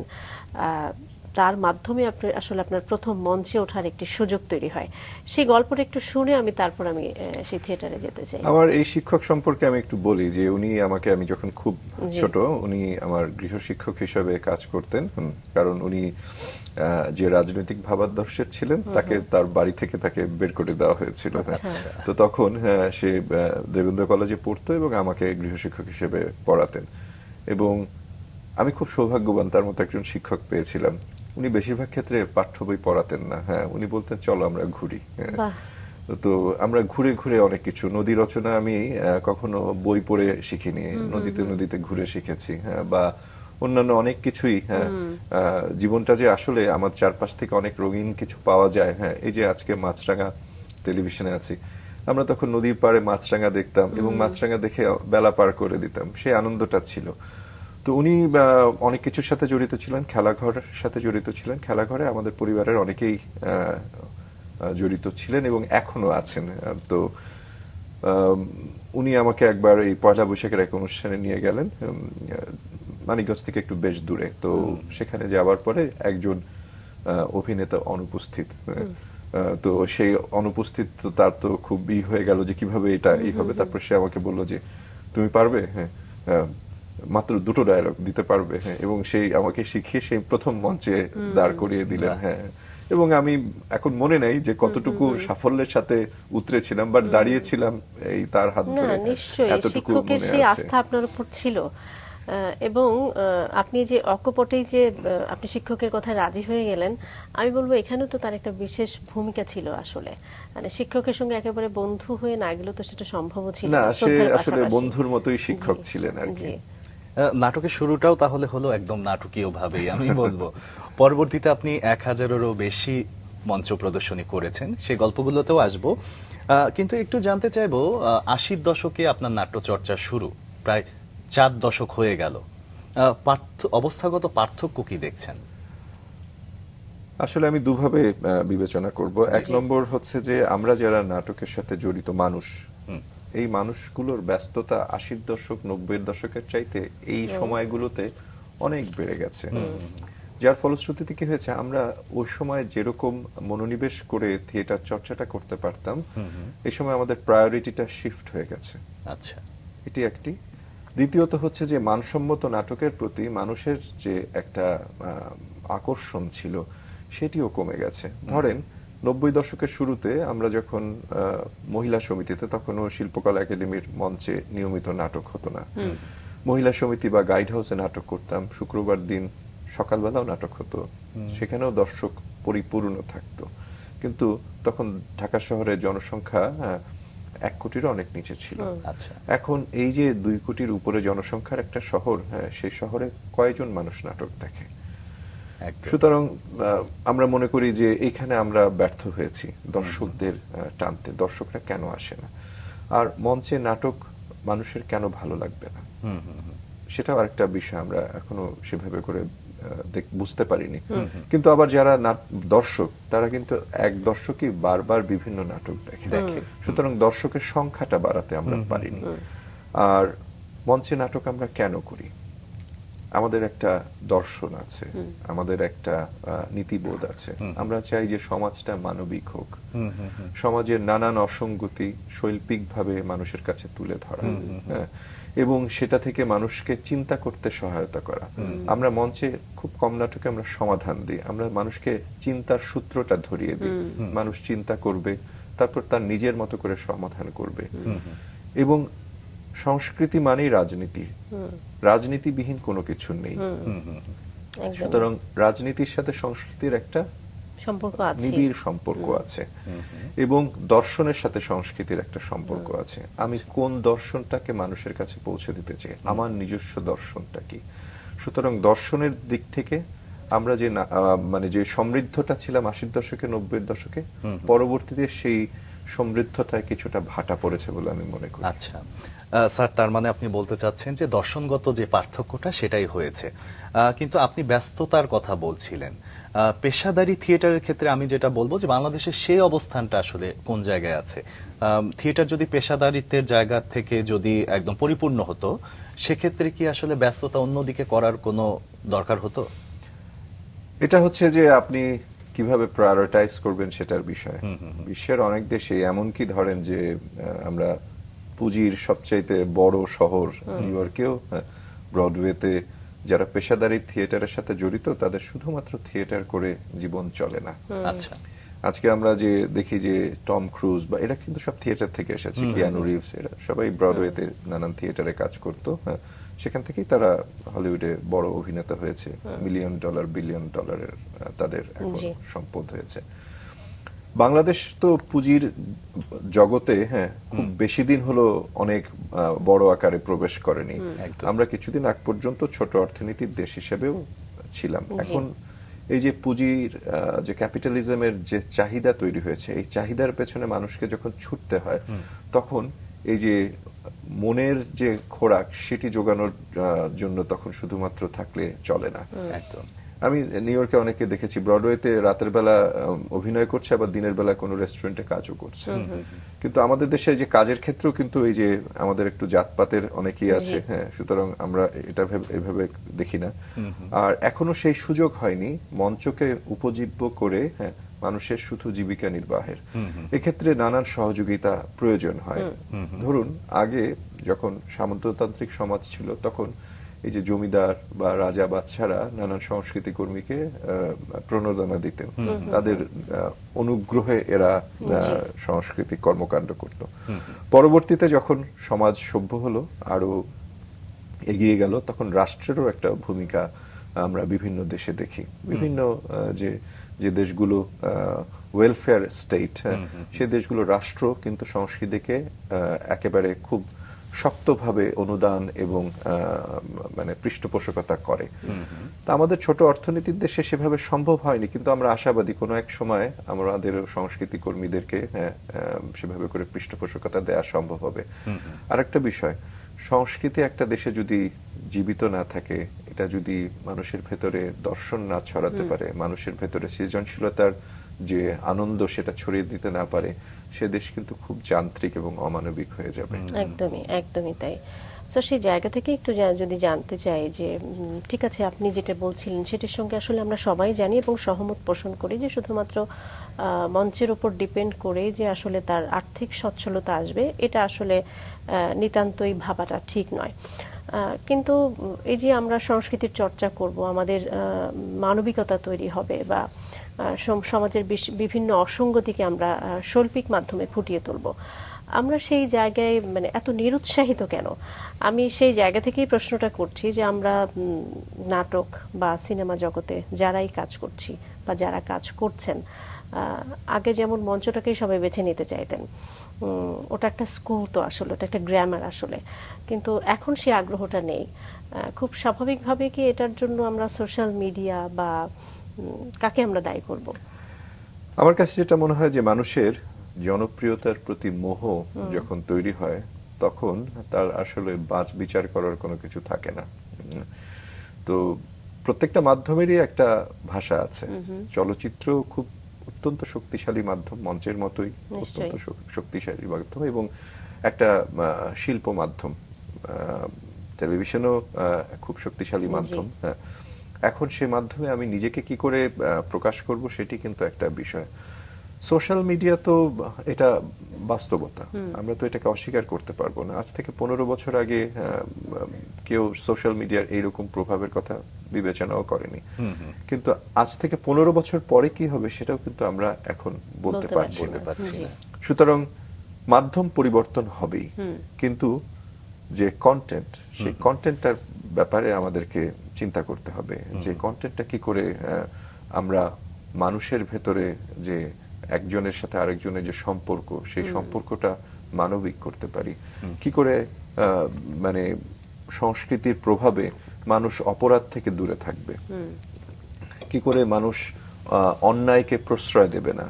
তার মাধ্যমে আপনি আসলে আপনার প্রথম মঞ্চে ওঠার একটি সুযোগ তৈরি হয়। সেই গল্পটা একটু শুনে তারপর আমি সেই থিয়েটারে যেতে চাই। আমার এই শিক্ষক সম্পর্কে আমি একটু বলি যে উনি আমি যখন খুব ছোট, উনি আমার গৃহশিক্ষক হিসেবে কাজ করতেন। কারণ উনি যে রাজনৈতিক ভাবাদর্শের ছিলেন, তাকে তার বাড়ি থেকে তাকে বের করে দেওয়া হয়েছিল। তো তখন সে দেবেন্দ্র কলেজে পড়তো এবং আমাকে গৃহশিক্ষক হিসেবে পড়াতেন, এবং আমি খুব সৌভাগ্যবান তার মতো একজন শিক্ষক পেয়েছিলাম। উনি বেশিরভাগ ক্ষেত্রে পাঠ্য বই পড়াতেন না, হ্যাঁ, উনি বলতেন চলো আমরা ঘুরি। তো আমরা ঘুরে ঘুরে অনেক কিছু, নদী রচনা আমি কখনো বই পড়ে শিখিনি, নদীতে নদীতে ঘুরে শিখেছি, হ্যাঁ, বা অন্যান্য অনেক কিছুই। হ্যাঁ, জীবনটা যে আসলে আমার চারপাশ থেকে অনেক রঙিন কিছু পাওয়া যায়। হ্যাঁ, এই যে আজকে মাছরাঙা টেলিভিশনে আছি, আমরা তখন নদীর পাড়ে মাছরাঙা দেখতাম এবং মাছরাঙা দেখে বেলা পার করে দিতাম, সেই আনন্দটা ছিল। তো উনি অনেক কিছুর সাথে জড়িত ছিলেন, খেলাঘরের সাথে জড়িত ছিলেন। খেলাঘরে আমাদের পরিবারের অনেকেই জড়িত ছিলেন এবং এখনো আছেন। তো উনি আমাকে একবার এই পয়লা বৈশাখের এক অনুষ্ঠানে নিয়ে গেলেন, মানিকগঞ্জ থেকে একটু বেশ দূরে। তো সেখানে যাওয়ার পরে একজন অভিনেতা অনুপস্থিত। তো সেই অনুপস্থিত তার তো খুব হয়ে গেল যে কিভাবে এটা হবে। তারপর সে আমাকে বললো যে তুমি পারবে? হ্যাঁ, মাত্র 2টো ডায়লগ দিতে পারবে, হ্যাঁ, এবং সেই আমাকে শিখিয়ে সেই প্রথম মঞ্চে দাঁড় করিয়ে দিলেন, হ্যাঁ। এবং আমি এখন মনে নেই যে কতটুকু সাফল্যের সাথে উতরেছিলাম, বাট দাঁড়িয়েছিলাম এই তার হাত না ধরে, নিশ্চয়ই এতটুকু শিক্ষকের মনে সেই আছে। আস্থা আপনার উপর ছিল। এবং আপনি যে অকপটেই যে আপনি শিক্ষকের কথায় রাজি হয়ে গেলেন, আমি বলবো এখানেও তো তার একটা বিশেষ ভূমিকা ছিল আসলে। মানে শিক্ষকের সঙ্গে একেবারে বন্ধু হয়ে না গেলেও তো সেটা সম্ভবও ছিল না, না, সে শ্রদ্ধার আসলে পাশাপাশি। বন্ধুর মতোই শিক্ষক জি, ছিলেন আর কি। জি। নাটকের শুরুটাও তাহলে হলো একদম নাটকীয় ভাবেই আমি বলবো। পরবর্তীতে আপনি 1000-এরও বেশি মঞ্চ প্রদর্শনী করেছেন, সেই গল্পগুলোতেও আসবো। কিন্তু একটু জানতে চাইবো, 80-র দশকে আপনার নাট্যচর্চা শুরু, প্রায় 4 দশক হয়ে গেল। অবস্থাগত পার্থক্য কি দেখছেন? আসলে আমি দুভাবে বিবেচনা করব। এক নম্বর হচ্ছে যে আমরা যারা নাটকের সাথে জড়িত মানুষ, এই মানুষগুলোর ব্যস্ততা 80-র দশক 90-এর দশকের চাইতে এই সময়গুলোতে অনেক বেড়ে গেছে। যার ফলশ্রুতিতে কি হয়েছে, আমরা ওই সময় যেরকম মনোনিবেশ করে থিয়েটার চর্চাটা করতে পারতাম, এই সময় আমাদের প্রায়োরিটিটা শিফট হয়ে গেছে। আচ্ছা, এটি একটি। দ্বিতীয়ত হচ্ছে যে মানসম্মত নাটকের প্রতি মানুষের যে একটা আকর্ষণ ছিল, সেটিও কমে গেছে। ধরেন 90 দশকের শুরুতে আমরা যখন মহিলা সমিতিতে, তখনও শিল্পকলা একাডেমির মঞ্চে নিয়মিত নাটক হতো না। মহিলা সমিতি বা গাইড হাউসে নাটক করতাম, শুক্রবার দিন সকালবেলাও নাটক হতো, সেখানেও দর্শক পরিপূর্ণ থাকতো। কিন্তু তখন ঢাকা শহরের জনসংখ্যা 1 কোটির অনেক নিচে ছিল। আচ্ছা। এখন এই যে 2 কোটির উপরে জনসংখ্যার একটা শহর, সেই শহরে কয়জন মানুষ নাটক দেখে? একদম। সুতরাং আমরা মনে করি যে এইখানে আমরা ব্যর্থ হয়েছি দর্শকদের টানতে। দর্শকরা কেন আসে না, আর মঞ্চে নাটক মানুষের কেন ভালো লাগবে না, সেটাও আরেকটা বিষয় আমরা এখনো সেভাবে করে বুঝতে পারিনি। কিন্তু আবার যারা দর্শক, তারা কিন্তু এক দর্শকই বারবার বিভিন্ন নাটক দেখে। সুতরাং দর্শকের সংখ্যাটা বাড়াতে আমরা পারিনি। আর মঞ্চে নাটক আমরা কেন করি? আমাদের একটা দর্শন আছে, আমাদের একটা নীতিবোধ আছে। আমরা চাই যে সমাজটা মানবিক হোক, সমাজের নানান অসঙ্গতি শৈল্পিকভাবে মানুষের কাছে তুলে ধরা, এবং সেটা থেকে মানুষকে চিন্তা করতে সহায়তা করা। আমরা মঞ্চে খুব কম নাটকে আমরা সমাধান দিই, আমরা মানুষকে চিন্তার সূত্রটা ধরিয়ে দিই। মানুষ চিন্তা করবে, তারপর তার নিজের মতো করে সমাধান করবে। এবং সংস্কৃতি মানেই রাজনীতি, রাজনীতিবিহীন কোনো কিছু নেই। সুতরাং রাজনীতির সাথে সংস্কৃতির একটা সম্পর্ক আছে, নিবিড় সম্পর্ক আছে, এবং দর্শনের সাথে সংস্কৃতির একটা সম্পর্ক আছে। আমি কোন দর্শনটাকে মানুষের কাছে পৌঁছে দিতে চাই, আমার নিজস্ব দর্শনটা কি। সুতরাং দর্শনের দিক থেকে আমরা যে মানে যে সমৃদ্ধটা ছিলাম 80-র দশকে 90-এর দশকে, পরবর্তীতে সেই সমৃদ্ধতায় কিছুটা ভাটা পড়েছে বলে আমি মনে করি। আচ্ছা স্যার, তার মানে আপনি বলতে চাচ্ছেন যে দর্শনগত যে পার্থক্যটা সেটাই হয়েছে। কিন্তু আপনি ব্যস্ততার কথা বলছিলেন, পেশাদারি থিয়েটারের ক্ষেত্রে আমি যেটা বলবো যে বাংলাদেশের সেই অবস্থানটা আসলে কোন জায়গায় আছে? থিয়েটার যদি পেশাদারিত্বের জায়গা থেকে যদি একদম পরিপূর্ণ হতো, সেক্ষেত্রে কি আসলে ব্যস্ততা অন্যদিকে করার কোনো দরকার হতো? এটা হচ্ছে যে আপনি কিভাবে প্রায়োরিটাইজ করবেন সেটার বিষয়। বিশ্বের অনেক দেশে এমনকি ধরেন যে আমরা পুঁজির সবচাইতে বড় শহর নিউ ইয়র্কেও ব্রডওয়েতে যারা পেশাদারি থিয়েটারের সাথে জড়িত, তাদের শুধুমাত্র থিয়েটার করে জীবন চলে না। আচ্ছা, আজকে আমরা যে দেখি যে টম ক্রুজ বা এরা কিন্তু সব থিয়েটার থেকে এসেছে, কিয়ানু রিভস, এরা সবাই ব্রডওয়েতে নানান থিয়েটারে কাজ করতো। সেখান থেকেই তারা হলিউডে বড় অভিনেতা হয়েছে, $1 $1 $1 ডলারের তাদের এখন সম্পদ হয়েছে। বাংলাদেশ তো পুঁজির জগতে খুব বেশি দিন হলো অনেক বড় আকারে প্রবেশ করেনি। আমরা কিছুদিন আগ পর্যন্ত ছোট অর্থনীতির দেশ হিসেবেও ছিলাম। এখন এই যে পুঁজির যে ক্যাপিটালিজমের যে চাহিদা তৈরি হয়েছে, এই চাহিদার পেছনে মানুষকে যখন ছুটতে হয়, তখন এই যে মনের যে খোরাক সেটি যোগানোর জন্য তখন শুধুমাত্র থাকলে চলে না। একদম। আমি নিউ ইয়র্কে অনেকে দেখেছি ব্রডওয়েতে রাতের বেলা অভিনয় করছে, আবার দিনের বেলা কোনো রেস্টুরেন্টে কাজও করছে। কিন্তু আমাদের দেশে যে কাজের ক্ষেত্রেও কিন্তু এই যে আমাদের একটু জাতপাতের অনেকেই আছে, সুতরাং আমরা এটা এভাবে দেখি না। আর এখনো সেই সুযোগ হয়নি মঞ্চকে উপজীব্য করে মানুষের শুধু জীবিকা নির্বাহের। এক্ষেত্রে নানান সহযোগিতা প্রয়োজন হয়। ধরুন আগে যখন সামন্ততান্ত্রিক সমাজ ছিল, তখন এই যে জমিদার বা রাজা বাদশারা নানান সংস্কৃতি কর্মীকে প্রণোদনা দিতেন, তাদের অনুগ্রহে এরা সাংস্কৃতিক কর্মকাণ্ড করত। পরবর্তীতে যখন সমাজ সভ্য হলো, আরো এগিয়ে গেল, তখন রাষ্ট্রেরও একটা ভূমিকা আমরা বিভিন্ন দেশে দেখি। বিভিন্ন যে দেশগুলো ওয়েলফেয়ার স্টেট, সেই দেশগুলো রাষ্ট্র কিন্তু সংস্কৃতিকে একেবারে খুব শক্তভাবে অনুদান এবং মানে পৃষ্ঠপোষকতা করে। তা আমাদের ছোট অর্থনীতির দেশে সেভাবে সম্ভব হয়নি, কিন্তু আমরা আশাবাদী কোনো এক সময় আমাদের সংস্কৃতি কর্মীদেরকে সেভাবে করে পৃষ্ঠপোষকতা দেওয়া সম্ভব হবে। আরেকটা বিষয়, সংস্কৃতি একটা দেশে যদি জীবিত না থাকে, এটা যদি মানুষের ভেতরে দর্শন না ছড়াতে পারে, মানুষের ভেতরে সৃজনশীলতার যে আনন্দ সেটা ছড়িয়ে দিতে না পারে, সে দেশ কিন্তু খুব যান্ত্রিক এবং অমানবিক হয়ে যাবে। একদমই তাই। সো সেই জায়গা থেকে একটু যদি জানতে চাই যে ঠিক আছে, আপনি যেটা বলছিলেন সেটির সঙ্গে আসলে আমরা সবাই জানি এবং সহমত পোষণ করি যে শুধুমাত্র মঞ্চের উপর ডিপেন্ড করে যে আসলে তার আর্থিক সচ্ছলতা আসবে, এটা আসলে নিতান্তই ভাবাটা ঠিক নয়। কিন্তু এই যে আমরা সংস্কৃতির চর্চা করব, আমাদের মানবিকতা তৈরি হবে বা সমাজের বিভিন্ন অসঙ্গতিকে আমরা শৈল্পিক মাধ্যমে ফুটিয়ে তুলব, আমরা সেই জায়গায় মানে এত নিরুৎসাহিত কেন? আমি সেই জায়গা থেকেই প্রশ্নটা করছি যে আমরা নাটক বা সিনেমা জগতে যারাই কাজ করছি বা যারা কাজ করছেন, আগে যেমন মঞ্চটাকেই সবাই বেছে নিতে চাইতেন, ওটা একটা স্কুল, তো আসলে ওটা একটা গ্রামার আসলে, কিন্তু এখন সেই আগ্রহটা নেই। খুব স্বাভাবিকভাবে কি এটার জন্য আমরা সোশ্যাল মিডিয়া বা কাকে আমরা দায়ী করব? আমার কাছে যেটা মনে হয় যে মানুষের জনপ্রিয়তার প্রতি মোহ যখন তৈরি হয়, তখন তার আসলে বাছ বিচার করার কোনো কিছু থাকে না। তো প্রত্যেকটা মাধ্যমেরই একটা ভাষা আছে। চলচ্চিত্র খুব অত্যন্ত শক্তিশালী মাধ্যম, মঞ্চের মতোই অত্যন্ত শক্তিশালী মাধ্যম, এবং একটা শিল্প মাধ্যম। টেলিভিশনও খুব শক্তিশালী মাধ্যম। এখন সেই মাধ্যমে আমি নিজেকে কি করে প্রকাশ করব, সেটি কিন্তু একটা বিষয়। সোশ্যাল মিডিয়া তো এটা বাস্তবতা, আমরা তো এটাকে অস্বীকার করতে পারবো না। আজ থেকে 15 বছর আগে কেউ সোশ্যাল মিডিয়ার এইরকম প্রভাবের কথা বিবেচনাও করেনি, কিন্তু আজ থেকে 15 বছর পরে কি হবে সেটাও কিন্তু আমরা এখন বলতে পারছি না। সুতরাং মাধ্যম পরিবর্তন হবেই, কিন্তু যে কন্টেন্ট, সেই কন্টেন্টটার ব্যাপারে আমাদেরকে চিন্তা করতে হবে যে কন্টেন্টটা কি করে আমরা মানুষের ভেতরে যে একজনের সাথে আরেকজনের যে সম্পর্ক, সেই সম্পর্কটা মানবিক করতে পারি, কি করে মানে সংস্কৃতির প্রভাবে মানুষ অপরাধ থেকে দূরে থাকবে, কি করে মানুষ অন্যায়কে প্রশ্রয় দেবে না,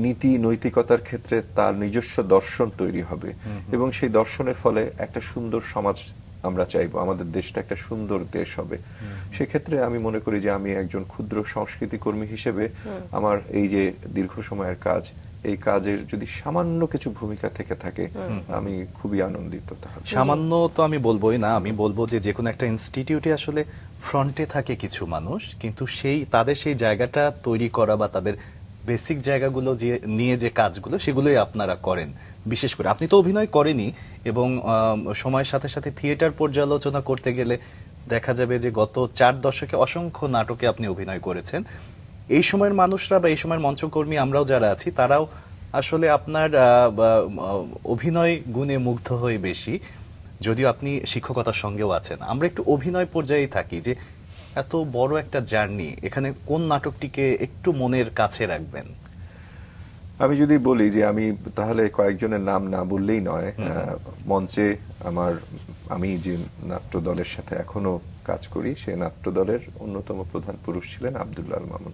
নীতি নৈতিকতার ক্ষেত্রে তার নিজস্ব দর্শন তৈরি হবে, এবং সেই দর্শনের ফলে একটা সুন্দর সমাজ আমরা চাইবো, আমাদের দেশটা একটা সুন্দর দেশ হবে। সেক্ষেত্রে আমি মনে করি যে আমি একজন ক্ষুদ্র সংস্কৃতি কর্মী হিসেবে আমার এই যে দীর্ঘ সময়ের কাজ, এই কাজের যদি সামান্য কিছু ভূমিকা থেকে থাকে, আমি খুবই আনন্দিত। সামান্য তো আমি বলবোই না, আমি বলবো যে কোনো একটা ইনস্টিটিউটে আসলে ফ্রন্টে থাকে কিছু মানুষ, কিন্তু তাদের সেই জায়গাটা তৈরি করা বা তাদের বেসিক জায়গাগুলো যে নিয়ে যে কাজগুলো, সেগুলোই আপনারা করেন। বিশেষ করে আপনি তো অভিনয় করেনই, এবং সময়ের সাথে সাথে থিয়েটার পর্যালোচনা করতে গেলে দেখা যাবে যে গত 4 দশকে অসংখ্য নাটকে আপনি অভিনয় করেছেন। এই সময়ের মানুষরা বা এই সময়ের মঞ্চকর্মী আমরাও যারা আছি, তারাও আসলে আপনার অভিনয় গুণে মুগ্ধ হয়ে বেশি, যদিও আপনি শিক্ষকতার সঙ্গেও আছেন। আমরা একটু অভিনয় পর্যায়েই থাকি, যে এত বড় একটা জার্নি, এখানে কোন নাটকটিকে একটু মনের কাছে রাখবেন? আমি যদি বলি যে আমি তাহলে কয়েকজনের নাম না বললেই নয়। মঞ্চে আমি যে নাট্য দলের সাথে এখনো কাজ করি, সেই নাট্য দলের অন্যতম প্রধান পুরুষ ছিলেন আব্দুল্লাহ আল মামুন।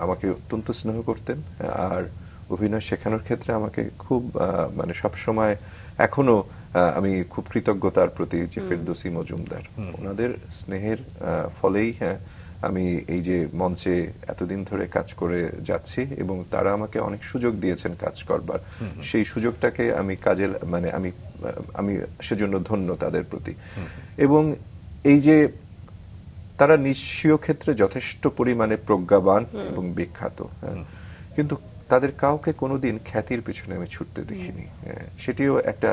আমাকে অত্যন্ত স্নেহ করতেন, আর অভিনয় শেখানোর ক্ষেত্রে আমাকে খুব মানে সবসময় এখনো আমি খুব কৃতজ্ঞতার প্রতি যে ফেরদৌসী মজুমদার, ওনাদের স্নেহের ফলেই আমি এই যে মঞ্চে এতদিন ধরে কাজ করে যাচ্ছি, এবং তারা আমাকে অনেক সুযোগ দিয়েছেন কাজ করবার। সেই সুযোগটাকে আমি কাজে মানে আমি সেজন্য ধন্য তাদের প্রতি। এবং এই যে তারা নিঃস্বীয় ক্ষেত্রে যথেষ্ট পরিমাণে প্রজ্ঞাবান এবং বিখ্যাত, কিন্তু তাদের কাউকে কোনোদিন খ্যাতির পিছনে আমি ছুটতে দেখিনি। সেটিও একটা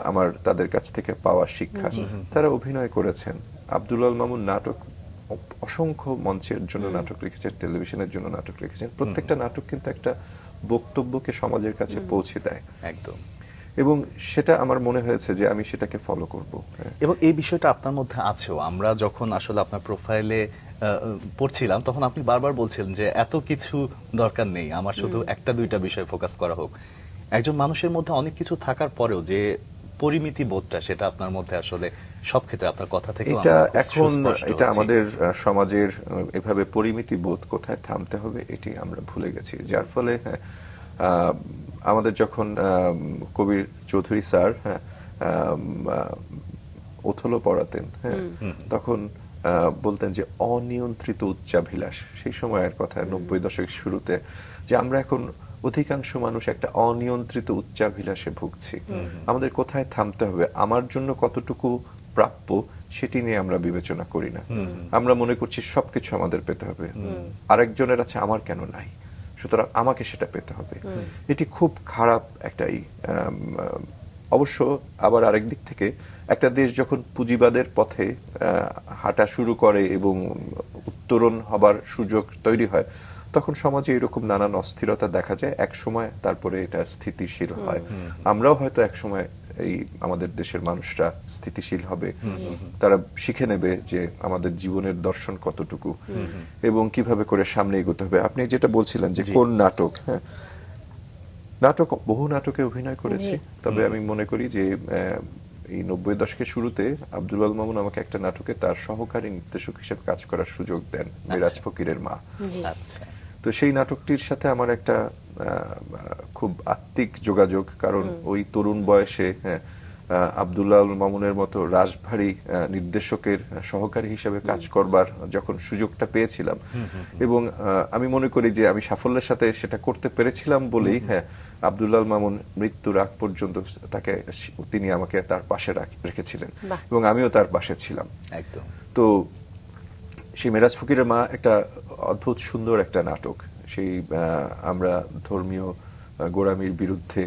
আমার তাদের কাছ থেকে পাওয়া শিক্ষা। তারা অভিনয় করেছেন, আব্দুল আল মামুন নাটক, অসংখ্য মঞ্চের জন্য নাটক লিখেছেন, টেলিভিশনের জন্য নাটক লিখেছেন। প্রত্যেকটা নাটক কিন্তু একটা বক্তব্যকে সমাজের কাছে পৌঁছে দেয় একদম। এবং সেটা আমার মনে হয়েছে যে আমি সেটাকে ফলো করব। এবং এই বিষয়টা আপনার মধ্যে আছেও। আমরা যখন আসলে আপনার প্রোফাইলে পড়ছিলাম তখন আপনি বারবার বলছিলেন যে এত কিছু দরকার নেই, আমার শুধু একটা দুইটা বিষয় ফোকাস করা হোক। একজন মানুষের মধ্যে অনেক কিছু থাকার পরেও যে পরিমিতি বোধটা, সেটা আপনার মধ্যে আসলে সব ক্ষেত্রে আপনার কথা থেকে এটা এখন এটা আমাদের সমাজের এভাবে পরিমিতি বোধ কোথায় থামতে হবে এটি আমরা ভুলে গেছি। যার ফলে আমাদের যখন কবির চৌধুরী স্যার ওথলো পড়াতেন, তখন বলতেন যে অনিয়ন্ত্রিত উচ্চাভিলাষ, সেই সময়ের কথা 90 দশকের শুরুতে, যে আমরা এখন অধিকাংশ মানুষ একটা অনিয়ন্ত্রিত উচ্চাভিলাষে ভুগছি। আমাদের কোথায় থামতে হবে, আমার জন্য কতটুকু প্রাপ্য সেটি নিয়ে আমরা বিবেচনা করি না। আমরা মনে করছি সবকিছু আমাদের পেতে হবে, আরেকজনের আছে আমার কেন নাই, সুতরাং আমাকে সেটা পেতে হবে। এটি খুব খারাপ একটাই। অবশ্য আবার আরেক দিক থেকে একটা দেশ যখন পুঁজিবাদের পথে হাঁটা শুরু করে এবং উত্তরণ হবার সুযোগ তৈরি হয়, তখন সমাজে এরকম নানান অস্থিরতা দেখা যায়। এক সময় তারপরে এটা স্থিতিশীল হয়। আমরাও হয়তো এক সময় এই আমাদের দেশের মানুষরা স্থিতিশীল হবে, তারা শিখে নেবে যে আমাদের জীবনের দর্শন কতটুকু এবং কিভাবে করে সামনে এগোতে হবে। আপনি যেটা বলছিলেন যে কোন নাটক, হ্যাঁ, নাটক, বহু নাটকে অভিনয় করেছি, তবে আমি মনে করি যে এই 90 দশকের শুরুতে আব্দুল আল মামুন আমাকে একটা নাটকে তার সহকারী নির্দেশক হিসেবে কাজ করার সুযোগ দেন, মিরাজ ফকিরের মা। তো সেই নাটকটির সাথে আমার একটা খুব আত্মিক যোগাযোগ, কারণ ওই তরুণ বয়সে আব্দুল্লাহ আল মামুনের মতো রাশভারী নির্দেশকের সহকারী হিসেবে কাজ করবার যখন সুযোগটা পেয়েছিলাম, এবং আমি মনে করি যে আমি সাফল্যের সাথে সেটা করতে পেরেছিলাম বলেই আব্দুল্লাহ আল মামুন মৃত্যুর আগ পর্যন্ত তিনি আমাকে তার পাশে রেখেছিলেন এবং আমিও তার পাশে ছিলাম। একদম। তো সেই মিরাজ ফকিরের মা একটা অদ্ভুত সুন্দর একটা নাটক। সেই আমরা ধর্মীয় গোড়ামির বিরুদ্ধে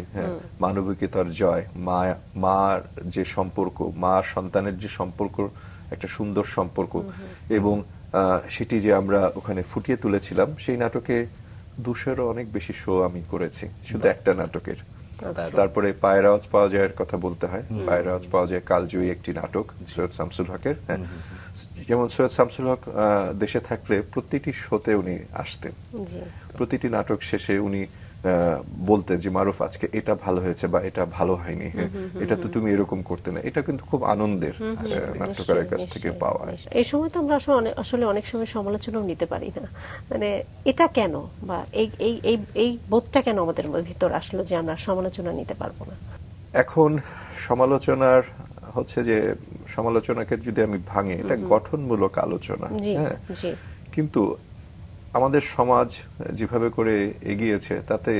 মানবিকতার জয়, মার যে সম্পর্ক, মা সন্তানের যে সম্পর্ক, একটা সুন্দর সম্পর্ক, এবং সেটি যে আমরা ওখানে ফুটিয়ে তুলেছিলাম। সেই নাটকে 200-এরও অনেক বেশি শো আমি করেছি শুধু একটা নাটকের। তারপরে পায়ের আওয়াজ পাওয়া যায় কথা বলতে হয়। পায়ের আওয়াজ পাওয়া যায় কালজয়ী একটি নাটক সৈয়দ শামসুল হকের। যেমন সৈয়দ শামসুল হক দেশে থাকলে প্রতিটি শোতে উনি আসতেন, প্রতিটি নাটক শেষে উনি বলতেন যে মারুফ আজকে এটা ভালো হয়েছে বা এটা ভালো হয়নি, এটা তো তুমি এরকম করতে না। এটা কিন্তু খুব আনন্দের নাট্যকারের কাছ থেকে পাওয়া। এই সময় তো আমরা আসলে অনেক সময় সমালোচনাও নিতে পারি না, মানে এটা কেন বা এই বোধটা কেন আমাদের ভিতর আসলো যে আমরা সমালোচনা নিতে পারবো না। এখন সমালোচনার হচ্ছে যে সমালোচনাকে যদি আমি ভাঙি, এটা গঠনমূলক আলোচনা, হ্যাঁ, কিন্তু আমাদের সমাজ যেভাবে করে এগিয়েছে তাতে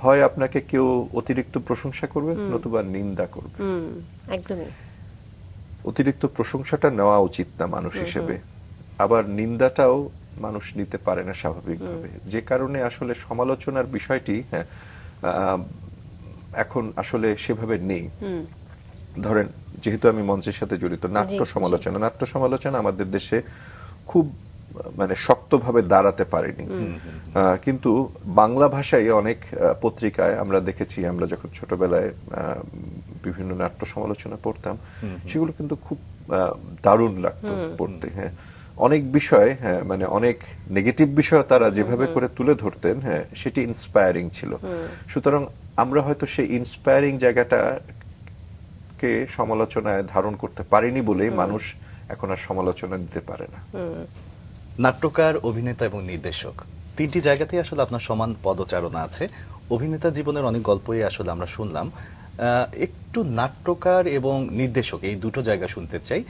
হয় আপনাকে কেউ অতিরিক্ত প্রশংসা করবে, নতুবা নিন্দা করবে। একদমই অতিরিক্ত প্রশংসাটা নেওয়া উচিত না মানুষ হিসেবে, আবার নিন্দাটাও মানুষ নিতে পারে না স্বাভাবিকভাবে। যে কারণে আসলে সমালোচনার বিষয়টি এখন আসলে সেভাবে নেই। ধরেন, যেহেতু আমি মঞ্চের সাথে জড়িত, নাট্য সমালোচনা আমাদের দেশে খুব মানে শক্তভাবে দাঁড়াতে পারেনি। কিন্তু বাংলা ভাষায় অনেক পত্রিকায় আমরা দেখেছি, আমরা যখন ছোটবেলায় বিভিন্ন নাট্য সমালোচনা পড়তাম, সেগুলো কিন্তু খুব দারুণ লাগতো পড়তে। হ্যাঁ, অনেক বিষয়, হ্যাঁ, মানে অনেক নেগেটিভ বিষয় তারা যেভাবে করে তুলে ধরতেন, হ্যাঁ, সেটি ইন্সপায়ারিং ছিল। সুতরাং আমরা হয়তো সেই ইন্সপায়ারিং জায়গাটাকে সমালোচনায় ধারণ করতে পারিনি বলেই মানুষ এখন আর সমালোচনা দিতে পারে না। নাট্যকার, অভিনেতা এবং নির্দেশক, তিনটি জায়গাতেই আসলে আপনার সমান পদচারণা আছে। অভিনেতা জীবনের অনেক গল্পই আসলে আমরা শুনলাম। একটু নাট্যকার এবং নির্দেশক, এই দুটো জায়গা শুনতে চাই।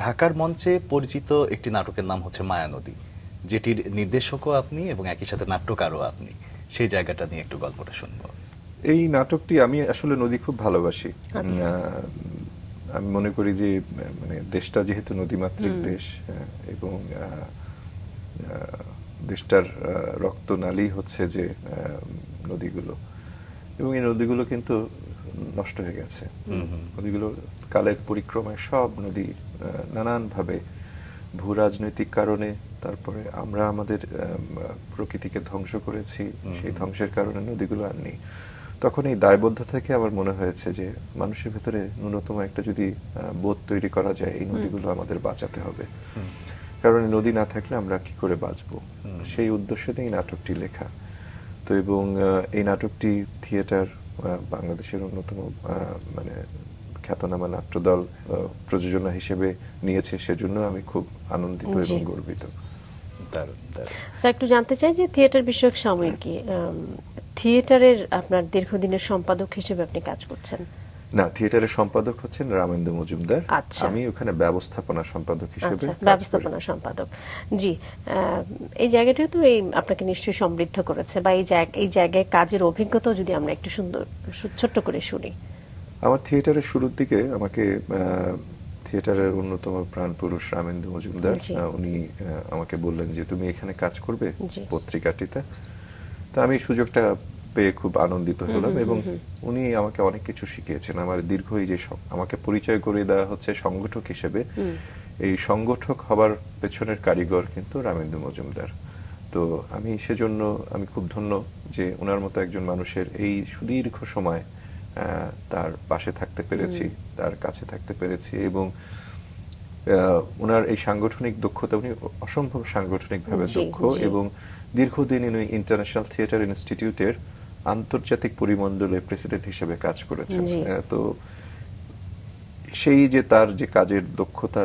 ঢাকার মঞ্চে পরিচিত একটি নাটকের নাম হচ্ছে মায়ানদী, যেটির নির্দেশকও আপনি এবং একই সাথে নাট্যকারও আপনি। সেই জায়গাটা নিয়ে একটু গল্পটা শুনবো। এই নাটকটি, আমি আসলে নদী খুব ভালোবাসি। আমি মনে করি যে মানে দেশটা যেহেতু নদীমাতৃক দেশ, এবং দেশটার রক্তনালী হচ্ছে যে নদীগুলো, এবং এই নদীগুলো কিন্তু নষ্ট হয়ে গেছে। নদীগুলো কালের পরিক্রমায় সব নদী নানানভাবে ভূ রাজনৈতিক কারণে, তারপরে আমরা আমাদের প্রকৃতিকে ধ্বংস করেছি, সেই ধ্বংসের কারণে নদীগুলো আর নেই। তখন এই দায়বদ্ধতা থেকে আমার মনে হয়েছে যে মানুষের ভেতরে ন্যূনতম একটা যদি বোধ তৈরি করা যায়, এই নদীগুলো আমাদের বাঁচাতে হবে, কারণ এই নদী না থাকলে আমরা কি করে বাঁচবো। সেই উদ্দেশ্যে এই নাটকটি লেখা। তো এবং এই নাটকটি থিয়েটার বাংলাদেশের অন্যতম মানে খ্যাতনামা নাট্যদল প্রযোজনা হিসেবে নিয়েছে, সেজন্য আমি খুব আনন্দিত এবং গর্বিত। দারুণ দারুণ। স্যার, একটু জানতে চাই যে থিয়েটার বিষয়ক সাময়িকী, থিয়েটারের আপনার দীর্ঘদিনের সম্পাদক হিসেবে আপনি কাজ করছেন। না, থিয়েটারের সম্পাদক হচ্ছেন রামেন্দু মজুমদার। আচ্ছা। আমি ওখানে ব্যবস্থাপনা সম্পাদক হিসেবে কাজ করি। ব্যবস্থাপনা সম্পাদক, জি। এই জায়গাটিও তো এই আপনাকে নিশ্চয়ই সমৃদ্ধ করেছে, বা এই জায়গায় কাজের অভিজ্ঞতা যদি আমরা একটু ছোট্ট করে শুনি। আমার থিয়েটারের শুরুর দিকে আমাকে থিয়েটারের অন্যতম প্রাণপুরুষ রামেন্দু মজুমদার উনি আমাকে বললেন যে তুমি এখানে কাজ করবে পত্রিকাটিতে। তো আমি সুযোগটা পেয়ে খুব আনন্দিত হলাম, এবং উনি আমাকে অনেক কিছু শিখিয়েছেন। আমার দীর্ঘ এই যে আমাকে পরিচয় করে দেওয়া হচ্ছে সংগঠক হিসেবে, এই সংগঠক হবার পেছনের কারিগর কিন্তু রামেন্দু মজুমদার। তো আমি সেজন্য আমি খুব ধন্য যে ওনার মতো একজন মানুষের এই সুদীর্ঘ সময় তার পাশে থাকতে পেরেছি, তার কাছে থাকতে পেরেছি, এবং ওনার এই সাংগঠনিক দক্ষতা, উনি অসম্ভব সাংগঠনিকভাবে দক্ষ, এবং দীর্ঘদিন উনি ইন্টারন্যাশনাল থিয়েটার ইনস্টিটিউটের আন্তর্জাতিক পরিমণ্ডলে প্রেসিডেন্ট হিসেবে কাজ করেছেন। তো সেই যে তার যে কাজের দক্ষতা,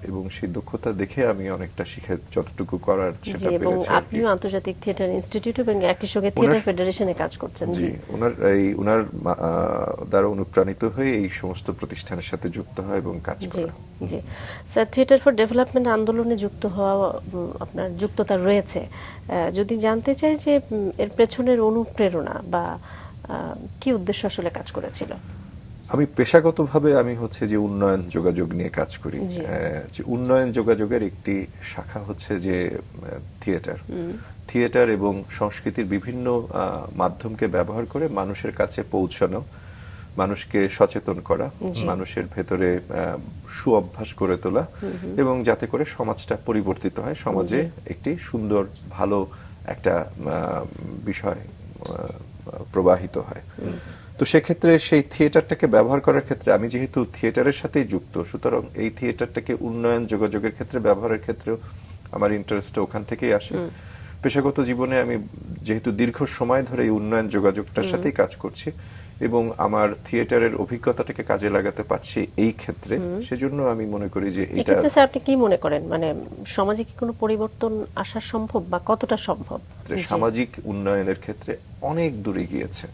এবং সেই দক্ষতা দেখে আমি অনেকটা শিখে যতটুকু করার সেটা পেরেছি। আপনিও আন্তর্জাতিক থিয়েটার ইনস্টিটিউট এবং একই সঙ্গে থিয়েটার ফেডারেশনে কাজ করছেন। জি, ওনার দ্বারা অনুপ্রাণিত হয়ে এই সমস্ত প্রতিষ্ঠানের সাথে যুক্ত হয় এবং কাজ করা। জি স্যার, থিয়েটার ফর ডেভেলপমেন্ট আন্দোলনে যুক্ত হওয়া আপনার যুক্ততা রয়েছে। যদি জানতে চাই যে এর পেছনের অনুপ্রেরণা বা কি উদ্দেশ্য আসলে কাজ করেছিল। আমি পেশাগতভাবে আমি হচ্ছে যে উন্নয়ন যোগাযোগ নিয়ে কাজ করি। যে উন্নয়ন যোগাযোগের একটি শাখা হচ্ছে যে থিয়েটার এবং সংস্কৃতির বিভিন্ন মাধ্যমকে ব্যবহার করে মানুষের কাছে পৌঁছানো, মানুষকে সচেতন করা, মানুষের ভেতরে সুঅভ্যাস করে তোলা, এবং যাতে করে সমাজটা পরিবর্তিত হয়, সমাজে একটি সুন্দর ভালো একটা বিষয় প্রবাহিত হয়। তো সেক্ষেত্রে সেই থিয়েটারটাকে ব্যবহার করার ক্ষেত্রে আমি যেহেতু থিয়েটারের সাথেই যুক্ত, সুতরাং এই থিয়েটারটাকে উন্নয়ন যোগাযোগের ক্ষেত্রে ব্যবহারের ক্ষেত্রেও আমার ইন্টারেস্টটা ওখান থেকেই আসে। পেশাগত জীবনে আমি যেহেতু দীর্ঘ সময় ধরে এই উন্নয়ন যোগাযোগটার সাথেই কাজ করছি, এবং আমার থিয়েটারের অভিজ্ঞতাটাকে কাজে লাগাতে পারছি এই ক্ষেত্রে, সেজন্য আমি মনে করি যে এটা। স্যার, আপনি কি মনে করেন, মানে সমাজে কি কোনো পরিবর্তন আসা সম্ভব, বা কতটা সম্ভব? সামাজিক উন্নয়নের ক্ষেত্রে অনেক দূরে গিয়েছে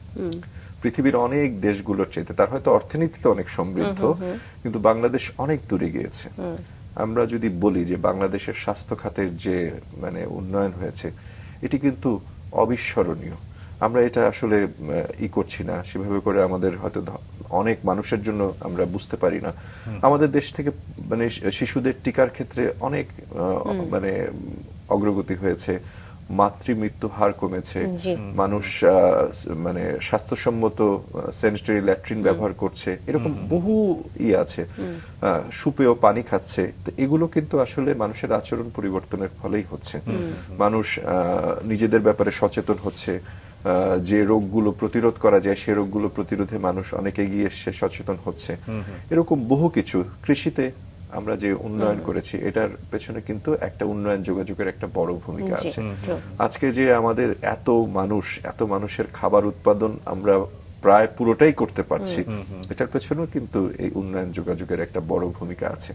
পৃথিবীর অনেক দেশগুলোর চাইতে। তার হয়তো অর্থনীতিতে অনেক সমৃদ্ধ, কিন্তু বাংলাদেশ অনেক দূরে গিয়েছে। আমরা যদি বলি যে বাংলাদেশের স্বাস্থ্য খাতের যে মানে উন্নয়ন হয়েছে, এটি কিন্তু অবিস্মরণীয়। আমরা এটা আসলে করছি না সেভাবে করে, আমাদের হয়তো অনেক মানুষের জন্য আমরা বুঝতে পারি না। আমাদের দেশ থেকে মানে শিশুদের টিকার ক্ষেত্রে অনেক মানে অগ্রগতি হয়েছে, মাতৃমৃত্যু হার কমেছে, মানুষ মানে স্বাস্থ্যসম্মত স্যানিটারি ল্যাট্রিন ব্যবহার করছে, এরকম বহু আছে, সুপেয় পানি খাচ্ছে। তো এগুলো কিন্তু আসলে মানুষের আচরণ পরিবর্তনের ফলেই হচ্ছে। মানুষ নিজেদের ব্যাপারে সচেতন হচ্ছে, যে রোগগুলো প্রতিরোধ করা যায় সে রোগগুলো প্রতিরোধে মানুষ অনেক এগিয়ে এসে সচেতন হচ্ছে। এরকম বহু কিছু, কৃষিতে আমরা যে উন্নয়ন করেছি, এটার পেছনে কিন্তু একটা উন্নয়ন যোগাযোগের একটা বড় ভূমিকা আছে। আজকে যে আমাদের এত মানুষের খাবার উৎপাদন আমরা প্রায় পুরোটাই করতে পারছি, এটার পেছনেও কিন্তু এই উন্নয়ন যোগাযোগের একটা বড় ভূমিকা আছে।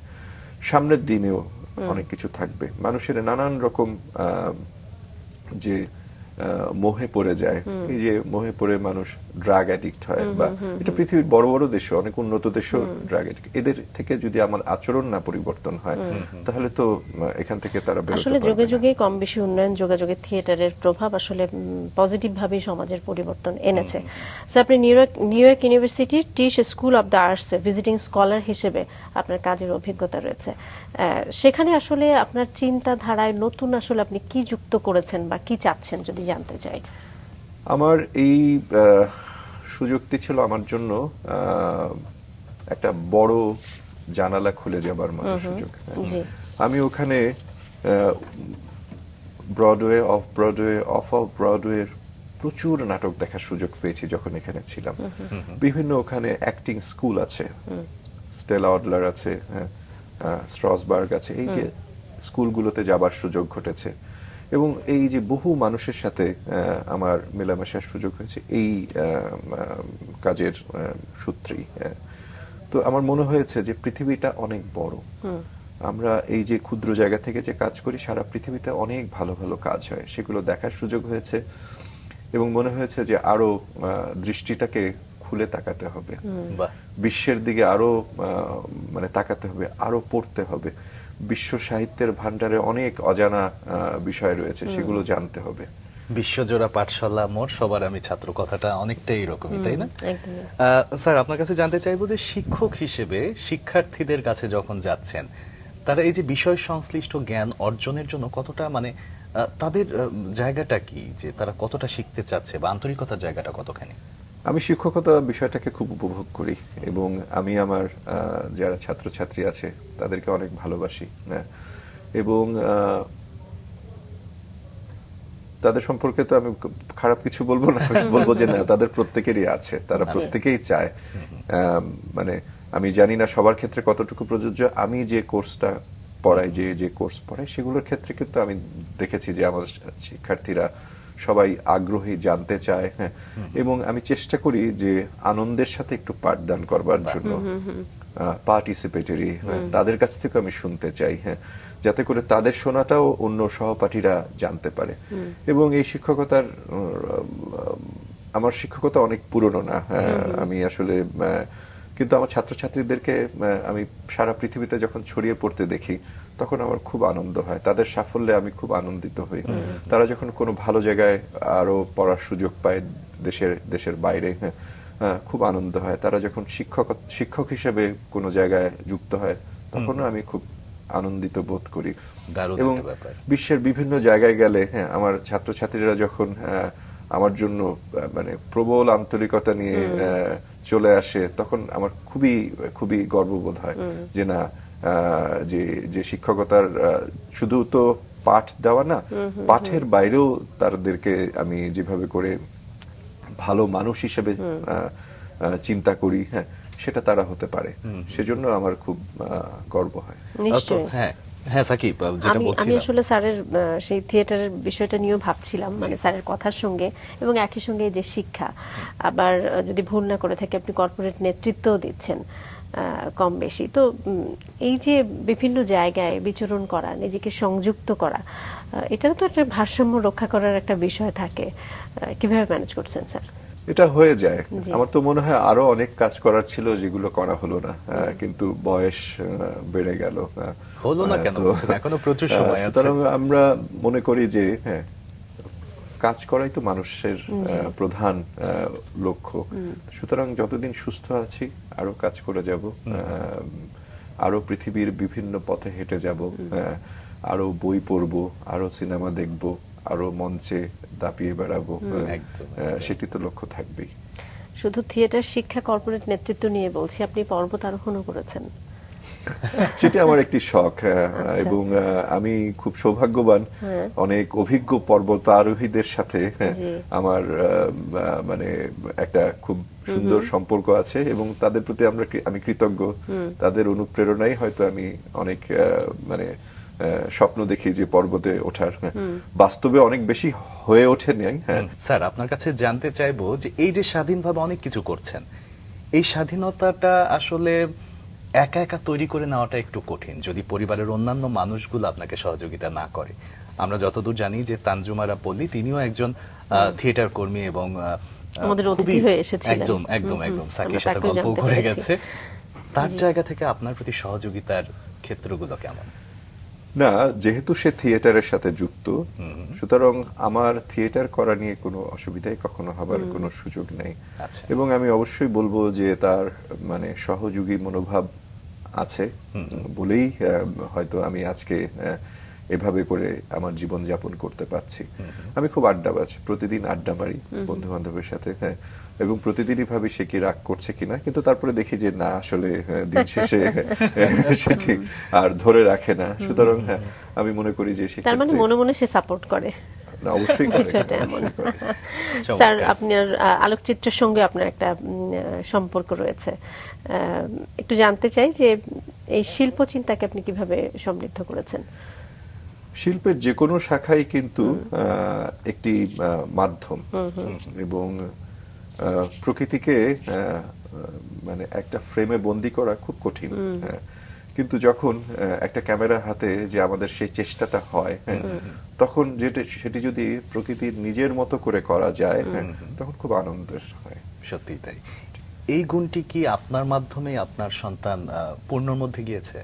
সামনের দিনেও অনেক কিছু থাকবে, মানুষের নানান রকম যে মোহে পড়ে যায়, এই যে মোহে পড়ে মানুষ ড্রাগ অ্যাডিক্ট হয়, বা এটা পৃথিবীর বড় বড় দেশে, অনেক উন্নত দেশেও ড্রাগ অ্যাডিক্ট, এদের থেকে যদি আমার আচরণ না পরিবর্তন হয় তাহলে তো এখান থেকে তারা বেরোতে আসলে পারবে যুগে না। যুগে কম বেশি উন্নয়ন যোগাযোগের থিয়েটারের প্রভাব আসলে পজিটিভ ভাবে সমাজের পরিবর্তন এনেছে। স্যার, আপনি নিউ ইয়র্ক ইউনিভার্সিটির টিশ স্কুল অব দ্য আর্টসে ভিজিটিং স্কলার হিসেবে আপনার কাজের অভিজ্ঞতা রয়েছে। সেখানে আসলে আপনার চিন্তাধারায় নতুন আসলে আপনি কি যুক্ত করেছেন বা কি চাচ্ছেন যদি জানতে চাই। আমার এই সুযোগটি ছিল আমার জন্য একটা বড় জানালা খুলে যাবার মতো সুযোগ। জি। আমি ওখানে ব্রডওয়ে অফ ব্রডওয়ের প্রচুর নাটক দেখার সুযোগ পেয়েছি যখন এখানে ছিলাম। বিভিন্ন ওখানে অ্যাক্টিং স্কুল আছে, স্টেলা অডলার আছে, স্ট্রসবার্গ আছে, এই যে স্কুলগুলোতে যাবার সুযোগ ঘটেছে এবং এই যে বহু মানুষের সাথে আমার মেলামেশার সুযোগ হয়েছে এই কাজের সূত্রেই। তো আমার মনে হয়েছে যে পৃথিবীটা অনেক বড়, আমরা এই যে ক্ষুদ্র জায়গা থেকে যে কাজ করি, সারা পৃথিবীতে অনেক ভালো ভালো কাজ হয়, সেগুলো দেখার সুযোগ হয়েছে এবং মনে হয়েছে যে আরো দৃষ্টিটাকে খুলে তাকাতে হবে, বাহ। বিশ্বের দিকে আরো মানে তাকাতে হবে, আরো পড়তে হবে। বিশ্ব সাহিত্যের ভান্ডারে অনেক অজানা বিষয় রয়েছে, সেগুলো জানতে হবে। বিশ্বজোড়া পাঠশালা মোর সবার আমি ছাত্র, কথাটা অনেকটাই এরকমই, তাই না? একদমই। স্যার, আপনার কাছে জানতে চাইবো যে শিক্ষক হিসেবে শিক্ষার্থীদের কাছে যখন যাচ্ছেন, তারা এই যে বিষয় সংশ্লিষ্ট জ্ঞান অর্জনের জন্য কতটা মানে তাদের জায়গাটা কি, যে তারা কতটা শিখতে চাচ্ছে বা আন্তরিকতার জায়গাটা কতখানি? আমি শিক্ষকতা বিষয়টাকে খুব উপভোগ করি এবং আমি আমার যারা ছাত্রছাত্রী আছে তাদেরকে অনেক ভালোবাসি, এবং তাদের সম্পর্কে তো আমি খারাপ কিছু বলবো না, বলবো যে না, তাদের প্রত্যেকেরই আছে, তারা প্রত্যেকেই চায়। মানে আমি জানি না সবার ক্ষেত্রে কতটুকু প্রযোজ্য, আমি যে কোর্সটা পড়াই, যে কোর্স পড়াই, সেগুলোর ক্ষেত্রে কিন্তু আমি দেখেছি যে আমার শিক্ষার্থীরা সবাই আগ্রহী, জানতে চায়, হ্যাঁ, এবং আমি চেষ্টা করি যে আনন্দের সাথে একটু পাঠদান করবার জন্য, পার্টিসিপেটরি, তাদের কাছ থেকে আমি শুনতে চাই, হ্যাঁ, যাতে করে তাদের শোনাটাও অন্য সহপাঠীরা জানতে পারে। এবং এই শিক্ষকতার আমার শিক্ষকতা অনেক পুরনো না, আমি আসলে কিন্তু আমার ছাত্রছাত্রীদেরকে আমি সারা পৃথিবীতে যখন ছড়িয়ে পড়তে দেখি তখন আমার খুব আনন্দ হয়, তাদের সাফল্যে আমি খুব আনন্দিত হই। তারা যখন কোনো ভালো জায়গায় আরো পড়ার সুযোগ পায় দেশের বাইরে, হ্যাঁ, খুব আনন্দ হয়। তারা যখন শিক্ষক হিসেবে কোনো জায়গায় যুক্ত হয় তখনও আমি খুব আনন্দিত বোধ করি। দারুণ এবং একটা ব্যাপার। বিশ্বের বিভিন্ন জায়গায় গেলে, হ্যাঁ, আমার ছাত্রছাত্রীরা যখন আমার জন্য মানে প্রবল আন্তরিকতা নিয়ে চলে আসে, তখন আমার খুবই খুবই গর্ববোধ হয় যে না, যে শিক্ষকতার শুধু তো পাঠ দেওয়া না, পাঠের বাইরেও তাদেরকে আমি যেভাবে করে ভালো মানুষ হিসেবে চিন্তা করি, হ্যাঁ, সেটা তারা হতে পারে, সেজন্য আমার খুব গর্ব হয়। নিশ্চয়ই। হ্যাঁ হ্যাঁ, সাকিব, যেটা আমি বলছিলাম আসলে স্যারের সেই থিয়েটারের বিষয়টা নিয়েও ভাবছিলাম, মানে স্যারের কথার সঙ্গে এবং একই সঙ্গে এই যে শিক্ষা, আবার যদি ভুল না করে থাকি আপনি কর্পোরেট নেতৃত্বও দিচ্ছেন কম বেশি, তো এই যে বিভিন্ন জায়গায় বিচরণ করা, নিজেকে সংযুক্ত করা, এটাও তো একটা ভারসাম্য রক্ষা করার একটা বিষয় থাকে, কিভাবে ম্যানেজ করছেন স্যার? এটা হয়ে যায়। জি। আমার তো মনে হয় আরো অনেক কাজ করার ছিল যেগুলো করা হলো না, কিন্তু বয়স বেড়ে গেল। হলো না কেন তো বলছেন? এখনো প্রচুর সময় আছে। সুতরাং আমরা মনে করি যে হ্যাঁ, কাজ করাই তো মানুষের প্রধান লক্ষ্য। সুতরাং যতদিন সুস্থ আছি আরো কাজ করে যাব, আরো পৃথিবীর বিভিন্ন পথে হেঁটে যাব, আরো বই পড়বো, আরো সিনেমা দেখব, আরো মঞ্চে দাপিয়ে বেড়াবো, একদম। সেটি তো লক্ষ্য থাকবেই। শুধু থিয়েটার শিক্ষা, কর্পোরেট নেতৃত্ব নিয়ে বলছি, আপনি পর্বত আরোহণও করেছেন। সেটি আমার একটি শখ, এবং আমি খুব সৌভাগ্যবান, অনেক অভিজ্ঞ পর্বতারোহীদের সাথে আমার মানে একটা খুব সুন্দর সম্পর্ক আছে এবং তাদের প্রতি আমি কৃতজ্ঞ। তাদের অনুপ্রেরণাই হয়তো আমি অনেক মানে স্বপ্ন দেখি যে পর্বতে ওঠার, বাস্তবে অনেক বেশি হয়ে ওঠে নাই। হ্যাঁ স্যার, আপনার কাছে জানতে চাইবো যে এই যে স্বাধীনভাবে অনেক কিছু করছেন, এই স্বাধীনতাটা আসলে একা একা তৈরি করে নেওয়াটা একটু কঠিন যদি পরিবারের অন্যান্য মানুষগুলো আপনাকে সহযোগিতা না করে। আমরা যতদূর জানি যে তানজুমারা পল্লী তিনিও একজন থিয়েটার কর্মী এবং আমাদের অতিথি খুবই- হয়ে এসেছিলেন। একদম একদম একদম সাকির আমরা সাথে তাকেও গল্প জানতে করে পেরেছি। গেছে। তার জায়গা থেকে আপনার প্রতি সহযোগিতার ক্ষেত্রগুলো কেমন? না, যেহেতু সে থিয়েটারের সাথে যুক্ত, সুতরাং আমার থিয়েটার করা নিয়ে কোনো অসুবিধাই কখনো হবার কোনো সুযোগ নেই। আচ্ছা। এবং আমি অবশ্যই বলবো যে তার মানে সহযোগী মনোভাব আছে বলেই হয়তো আমি আজকে এভাবে করে আমার জীবন যাপন করতে পারছি। আমি খুব আড্ডাবাজ, প্রতিদিন আড্ডা মারি বন্ধু বান্ধবের সাথে, হ্যাঁ, এবং প্রতিদিনই ভাবি সে কি রাগ করছে কিনা, কিন্তু তারপরে দেখি যে না, আসলে দিন শেষে সে ঠিক আর ধরে রাখে না। সুতরাং হ্যাঁ, আমি মনে করি যে তার মানে মনে মনে সে সাপোর্ট করে। না, অবশ্যই করে, বিষয়টা এমন। অবশ্যই করে। স্যার, আপনার আলোকচিত্রের সঙ্গে আপনার একটা সম্পর্ক রয়েছে। একটু জানতে চাই যে এই শিল্প চিন্তাকে আপনি কিভাবে সমৃদ্ধ করেছেন? শিল্পের যে কোনো শাখাই কিন্তু একটি মাধ্যম, এবং প্রকৃতিকে মানে একটা ফ্রেমে বন্দি করা খুব কঠিন। হ্যাঁ, কিন্তু যখন একটা ক্যামেরা হাতে যে আমাদের সেই চেষ্টাটা হয়, হ্যাঁ, তখন সেটি যদি প্রকৃতির নিজের মতো করে করা যায়, হ্যাঁ, তখন খুব আনন্দের হয়। সত্যি তাই। এই গুণটি কি আপনার মাধ্যমে আপনার সন্তান পূর্ণর মধ্যে গিয়েছে?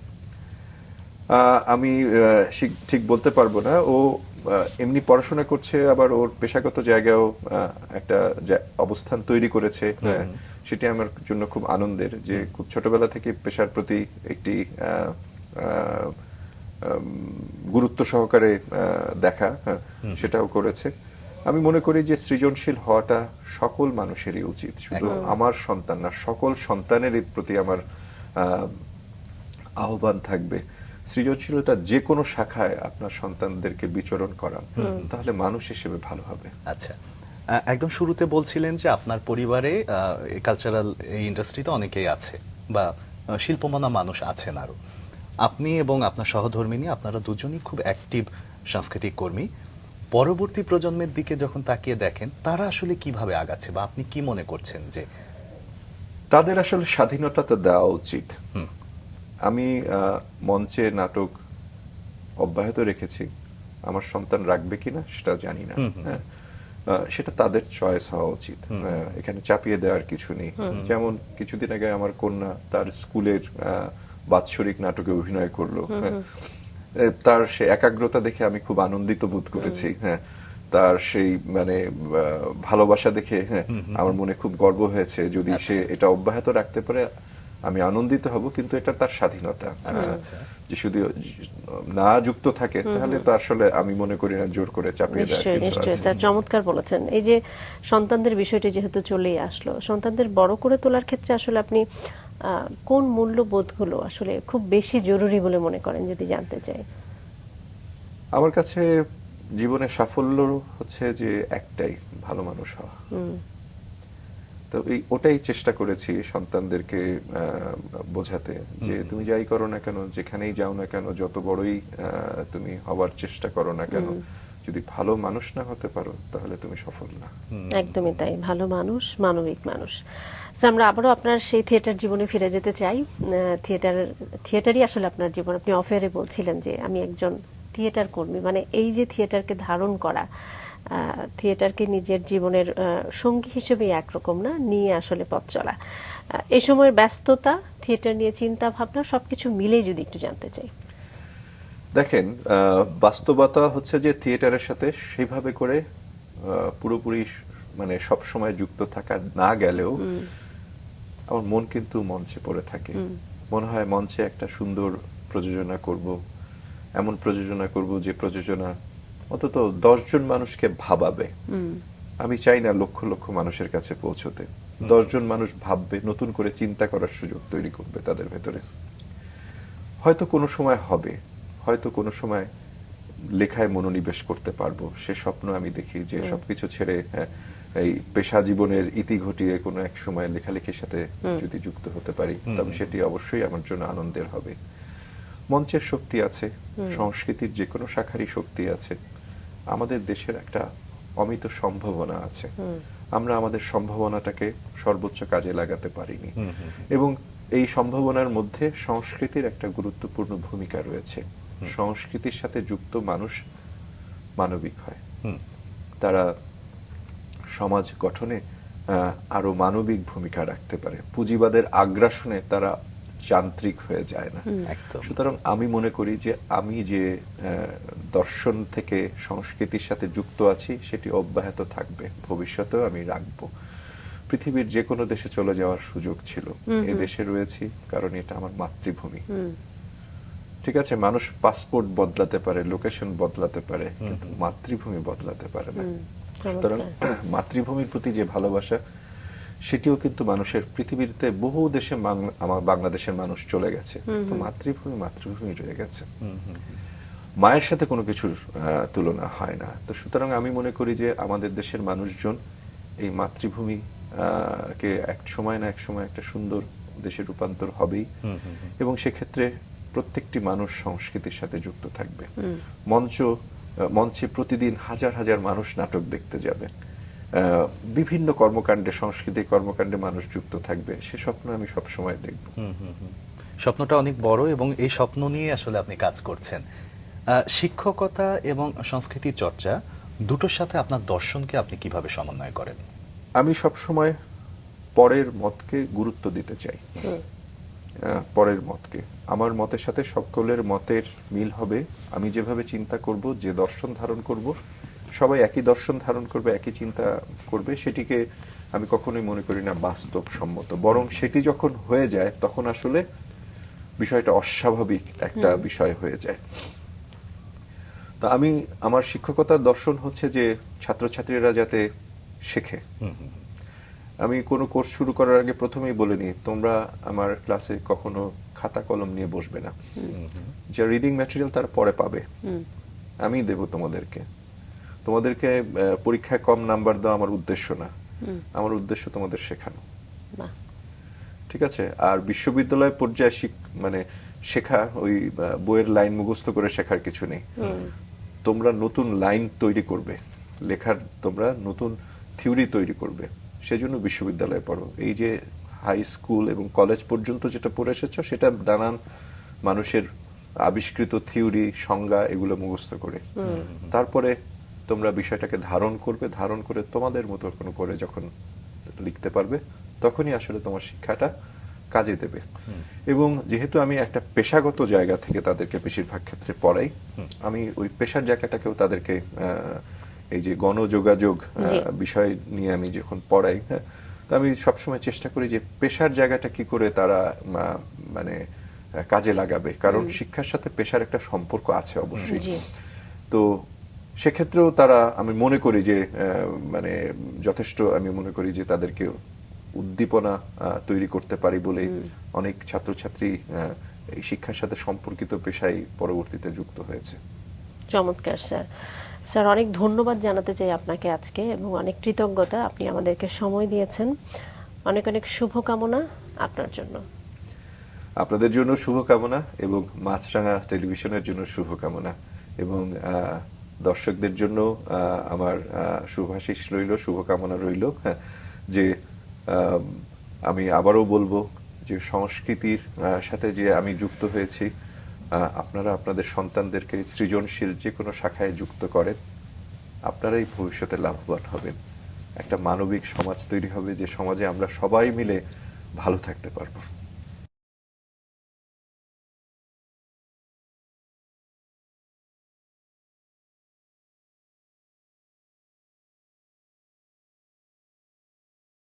আমি ঠিক বলতে পারবো না। ও এমনি পড়াশোনা করছে, আবার ওর পেশাগত জায়গায়ও একটা অবস্থান তৈরি করেছে। সেটি আমার জন্য খুব আনন্দের যে খুব ছোটবেলা থেকে পেশার প্রতি একটি গুরুত্ব সহকারে দেখা, সেটাও করেছে। আমি মনে করি যে সৃজনশীল হওয়াটা সকল মানুষেরই উচিত, শুধু আমার সন্তান না, সকল সন্তানের প্রতি আমার আহ্বান থাকবে সৃজনশীলতা যে কোনো শাখায় আপনার সন্তানদেরকে বিচরণ করান, তাহলে মানুষ হিসেবে ভালো হবে। আচ্ছা, একদম শুরুতে বলছিলেন যে আপনার পরিবারে কালচারাল এই ইন্ডাস্ট্রিতে অনেকেই আছে বা শিল্পমনা মানুষ আছেন আরো। আপনি এবং আপনার সহধর্মিনী, আপনারা দুজনই খুব অ্যাক্টিভ সাংস্কৃতিক কর্মী। পরবর্তী প্রজন্মের দিকে যখন তাকিয়ে দেখেন, তারা আসলে কিভাবে আগাচ্ছে বা আপনি কি মনে করছেন যে তাদের আসলে স্বাধীনতাটা দেওয়া উচিত? আমি মঞ্চে নাটক অব্যাহত রেখেছি, আমার সন্তান রাখবে কিনা সেটা জানি না। হ্যাঁ, সেটা তাদের চয়েস হওয়া উচিত, এখানে চাপিয়ে দেওয়ার কিছু নেই। যেমন কিছুদিন আগে আমার কন্যা তার স্কুলের বাৎসরিক নাটকে অভিনয় করলো। তার সে একাগ্রতা দেখে আমি খুব আনন্দিত বোধ করেছি। হ্যাঁ, তার সেই মানে ভালোবাসা দেখে, হ্যাঁ, আমার মনে খুব গর্ব হয়েছে। যদি সে এটা অব্যাহত রাখতে পারে আমি আনন্দিত হব, কিন্তু এটা তার স্বাধীনতা। যে শুধু না যুক্ত থাকে তাহলে তো আসলে আমি মনে করি না জোর করে চাপিয়ে দেওয়ার নিশ্চয়ই কিছু নিশ্চয়ই আছে। স্যার, চমৎকার বলেছেন। এই যে সন্তানদের বিষয়টি যেহেতু চলেই আসলো, সন্তানদের বড় করে তোলার ক্ষেত্রে আসলে আপনি কোন মূল্যবোধগুলো আসলে খুব বেশি জরুরি বলে মনে করেন, যদি জানতে চাই? আমার কাছে জীবনে সাফল্য হচ্ছে যে একটাই, ভালো মানুষ হওয়া। তো ওটাই চেষ্টা করেছি সন্তানদেরকে বোঝাতে, যে তুমি যাই করো না কেন, যেখানেই যাও না কেন, যত বড়ই তুমি হবার চেষ্টা করো না কেন, যদি ভালো মানুষ না হতে পারো তাহলে তুমি সফল না। একদমই তাই, ভালো মানুষ, মানবিক মানুষ। স্যার, আমরা আবারও আপনার সেই থিয়েটার জীবনে ফিরে যেতে চাই। থিয়েটারই আসলে আপনার জীবন। আপনি অফেয়ারে বলছিলেন যে আমি একজন থিয়েটার কর্মী, মানে এই যে থিয়েটারকে ধারণ করা, থিয়েটারকে নিজের জীবনের সঙ্গী হিসেবে একরকম না, নিয়ে আসলে পথ চলা, এই সময়ের ব্যস্ততা, থিয়েটার নিয়ে চিন্তা ভাবনা, সবকিছু মিলেই যদি একটু জানতে চাই। দেখেন, বাস্তবতা হচ্ছে যে থিয়েটারের সাথে সেইভাবে করে পুরোপুরি মানে সব সময় যুক্ত থাকা না গেলেও আমার মন কিন্তু মঞ্চে পড়ে থাকে। মনে হয় মঞ্চে একটা সুন্দর প্রযোজনা করব, এমন প্রযোজনা করব যে প্রযোজনা অন্তত 10 জন মানুষকে ভাবাবে। আমি চাই না লক্ষ লক্ষ মানুষের কাছে পৌঁছতে। 10 জন মানুষ ভাববে, নতুন করে চিন্তা করার সুযোগ তৈরি করবে তাদের ভেতরে। হয়তো কোনো সময় হবে, হয়তো কোনো সময় লেখায় মনোনিবেশ করতে পারবো, সে স্বপ্ন আমি দেখি যে সবকিছু ছেড়ে এই পেশা জীবনের ইতি ঘটিয়ে কোনো এক সময় লেখালেখির সাথে যদি যুক্ত হতে পারি, তবে সেটি অবশ্যই আমার জন্য আনন্দের হবে। মঞ্চের শক্তি আছে, সংস্কৃতির যে কোনো শাখারই শক্তি আছে, আমাদের দেশের একটা অমিত সম্ভাবনা আছে। আমরা আমাদের সম্ভাবনাটাকে সর্বোচ্চ কাজে লাগাতে পারিনি, এবং এই সম্ভাবনার মধ্যে সংস্কৃতির একটা গুরুত্বপূর্ণ ভূমিকা রয়েছে। সংস্কৃতির সাথে যুক্ত মানুষ মানবিক হয়, হুম। তারা সমাজ গঠনে আরো মানবিক ভূমিকা রাখতে পারে। পুঁজিবাদের আগ্রাসনে তারা যান্ত্রিক হয়ে যায় না। একদম। সুতরাং আমি মনে করি যে আমি যে দর্শন থেকে সংস্কৃতির সাথে যুক্ত আছি সেটি অব্যাহত থাকবে, ভবিষ্যতেও আমি রাখবো। পৃথিবীর যে কোনো দেশে চলে যাওয়ার সুযোগ ছিল, এ দেশে রয়েছি কারণ এটা আমার মাতৃভূমি। ঠিক আছে, মানুষ পাসপোর্ট বদলাতে পারে, লোকেশন বদলাতে পারে, কিন্তু মাতৃভূমি বদলাতে পারে না। সুতরাং মাতৃভূমির প্রতি যে ভালোবাসা, সেটিও কিন্তু মানুষের, পৃথিবীতে বহু দেশে আমার বাংলাদেশের মানুষ চলে গেছে, কিন্তু মাতৃভূমি রয়ে গেছে। মায়ের সাথে কোনো কিছুর তুলনা হয় না। তো সুতরাং আমি মনে করি যে আমাদের দেশের মানুষজন এই মাতৃভূমি কে এক সময় না এক সময় একটা সুন্দর দেশে রূপান্তর হবেই, এবং সেক্ষেত্রে প্রত্যেকটি মানুষ সংস্কৃতির সাথে যুক্ত থাকবে। মঞ্চে প্রতিদিন হাজার হাজার মানুষ নাটক দেখতে যাবে, বিভিন্ন কর্মকাণ্ডে, সাংস্কৃতিক কর্মকাণ্ডে মানুষ যুক্ত থাকবে, সে স্বপ্ন আমি সবসময় দেখব। স্বপ্নটা অনেক বড় এবং এই স্বপ্ন নিয়ে আসলে আপনি কাজ করছেন। শিক্ষকতা এবং সংস্কৃতি চর্চা দুটোর সাথে আপনার দর্শনকে আপনি কিভাবে সমন্বয় করেন? আমি সবসময় পরের মতকে গুরুত্ব দিতে চাই। পরের মতকে, আমার মতের সাথে সকলের মতের মিল হবে। আমি যেভাবে চিন্তা করব, যে দর্শন ধারণ করব, সবাই একই দর্শন ধারণ করবে, একই চিন্তা করবে, সেটিকে আমি কখনোই মনে করি না বাস্তবসম্মত। বরং সেটি যখন হয়ে যায় তখন আসলে বিষয়টা অস্বাভাবিক একটা বিষয় হয়ে যায়। তো আমার শিক্ষকতার দর্শন হচ্ছে যে ছাত্রছাত্রীরা যাতে শেখে। আমি কোনো কোর্স শুরু করার আগে প্রথমেই বলে নিই, তোমরা আমার ক্লাসে কখনো খাতা কলম নিয়ে বসবে না। যে রিডিং ম্যাটেরিয়াল তারা পরে পাবে, আমি দেব তোমাদেরকে পরীক্ষায় কম নাম্বার দেওয়া আমার উদ্দেশ্য না, আমার উদ্দেশ্য তোমাদের শেখানো। ঠিক আছে? আর বিশ্ববিদ্যালয় পর্যায়ে মানে শেখা, ওই বইয়ের লাইন মুখস্থ করে শেখার কিছু নেই। তোমরা নতুন লাইন তৈরি করবে, লেখার তোমরা নতুন থিওরি তৈরি করবে, সেজন্য বিশ্ববিদ্যালয়ে পড়ো। এই যে হাই স্কুল এবং কলেজ পর্যন্ত যেটা পড়ে এসেছো, সেটা নানান মানুষের আবিষ্কৃত থিওরি, সংজ্ঞা, এগুলো মুখস্থ করে তারপরে তোমরা বিষয়টাকে ধারণ করবে, ধারণ করে তোমাদের মতো করে যখন লিখতে পারবে, তখনই আসলে তোমার শিক্ষাটা কাজে দেবে। এবং যেহেতু আমি একটা পেশাগত জায়গা থেকে তাদেরকে বেশিরভাগ ক্ষেত্রে পড়াই, আমি ওই পেশার জায়গাটাকেও তাদেরকে এই যে গণযোগাযোগ বিষয় নিয়ে আমি যখন পড়াই, তো আমি সবসময় চেষ্টা করি যে পেশার জায়গাটা কি করে তারা মানে কাজে লাগাবে, কারণ শিক্ষার সাথে পেশার একটা সম্পর্ক আছে অবশ্যই। তো সেক্ষেত্রেও আমি মনে করি যে মানে যথেষ্ট, আমি মনে করি যে তাদেরকে উদ্দীপনা তৈরি করতে পারি বলে অনেক ছাত্রছাত্রী এই শিক্ষার সাথে সম্পর্কিত পেশায় পরবর্তীতে যুক্ত হয়েছে। চমৎকার স্যার, অনেক ধন্যবাদ জানাতে চাই আপনাকে আজকে, এবং অনেক কৃতজ্ঞতা, আপনি আমাদেরকে সময় দিয়েছেন। অনেক অনেক শুভকামনা আপনার জন্য। আপনাদের জন্য শুভকামনা, এবং মাছরাঙা টেলিভিশনের জন্য শুভকামনা, এবং দর্শকদের জন্য আমার শুভাশিস রইল, শুভকামনা রইল। যে আমি আবারও বলবো যে সংস্কৃতির সাথে যে আমি যুক্ত হয়েছি, আপনারা আপনাদের সন্তানদেরকে সৃজনশীল যে কোনো শাখায় যুক্ত করেন, আপনারাই ভবিষ্যতে লাভবান হবেন। একটা মানবিক সমাজ তৈরি হবে, যে সমাজে আমরা সবাই মিলে ভালো থাকতে পারবো।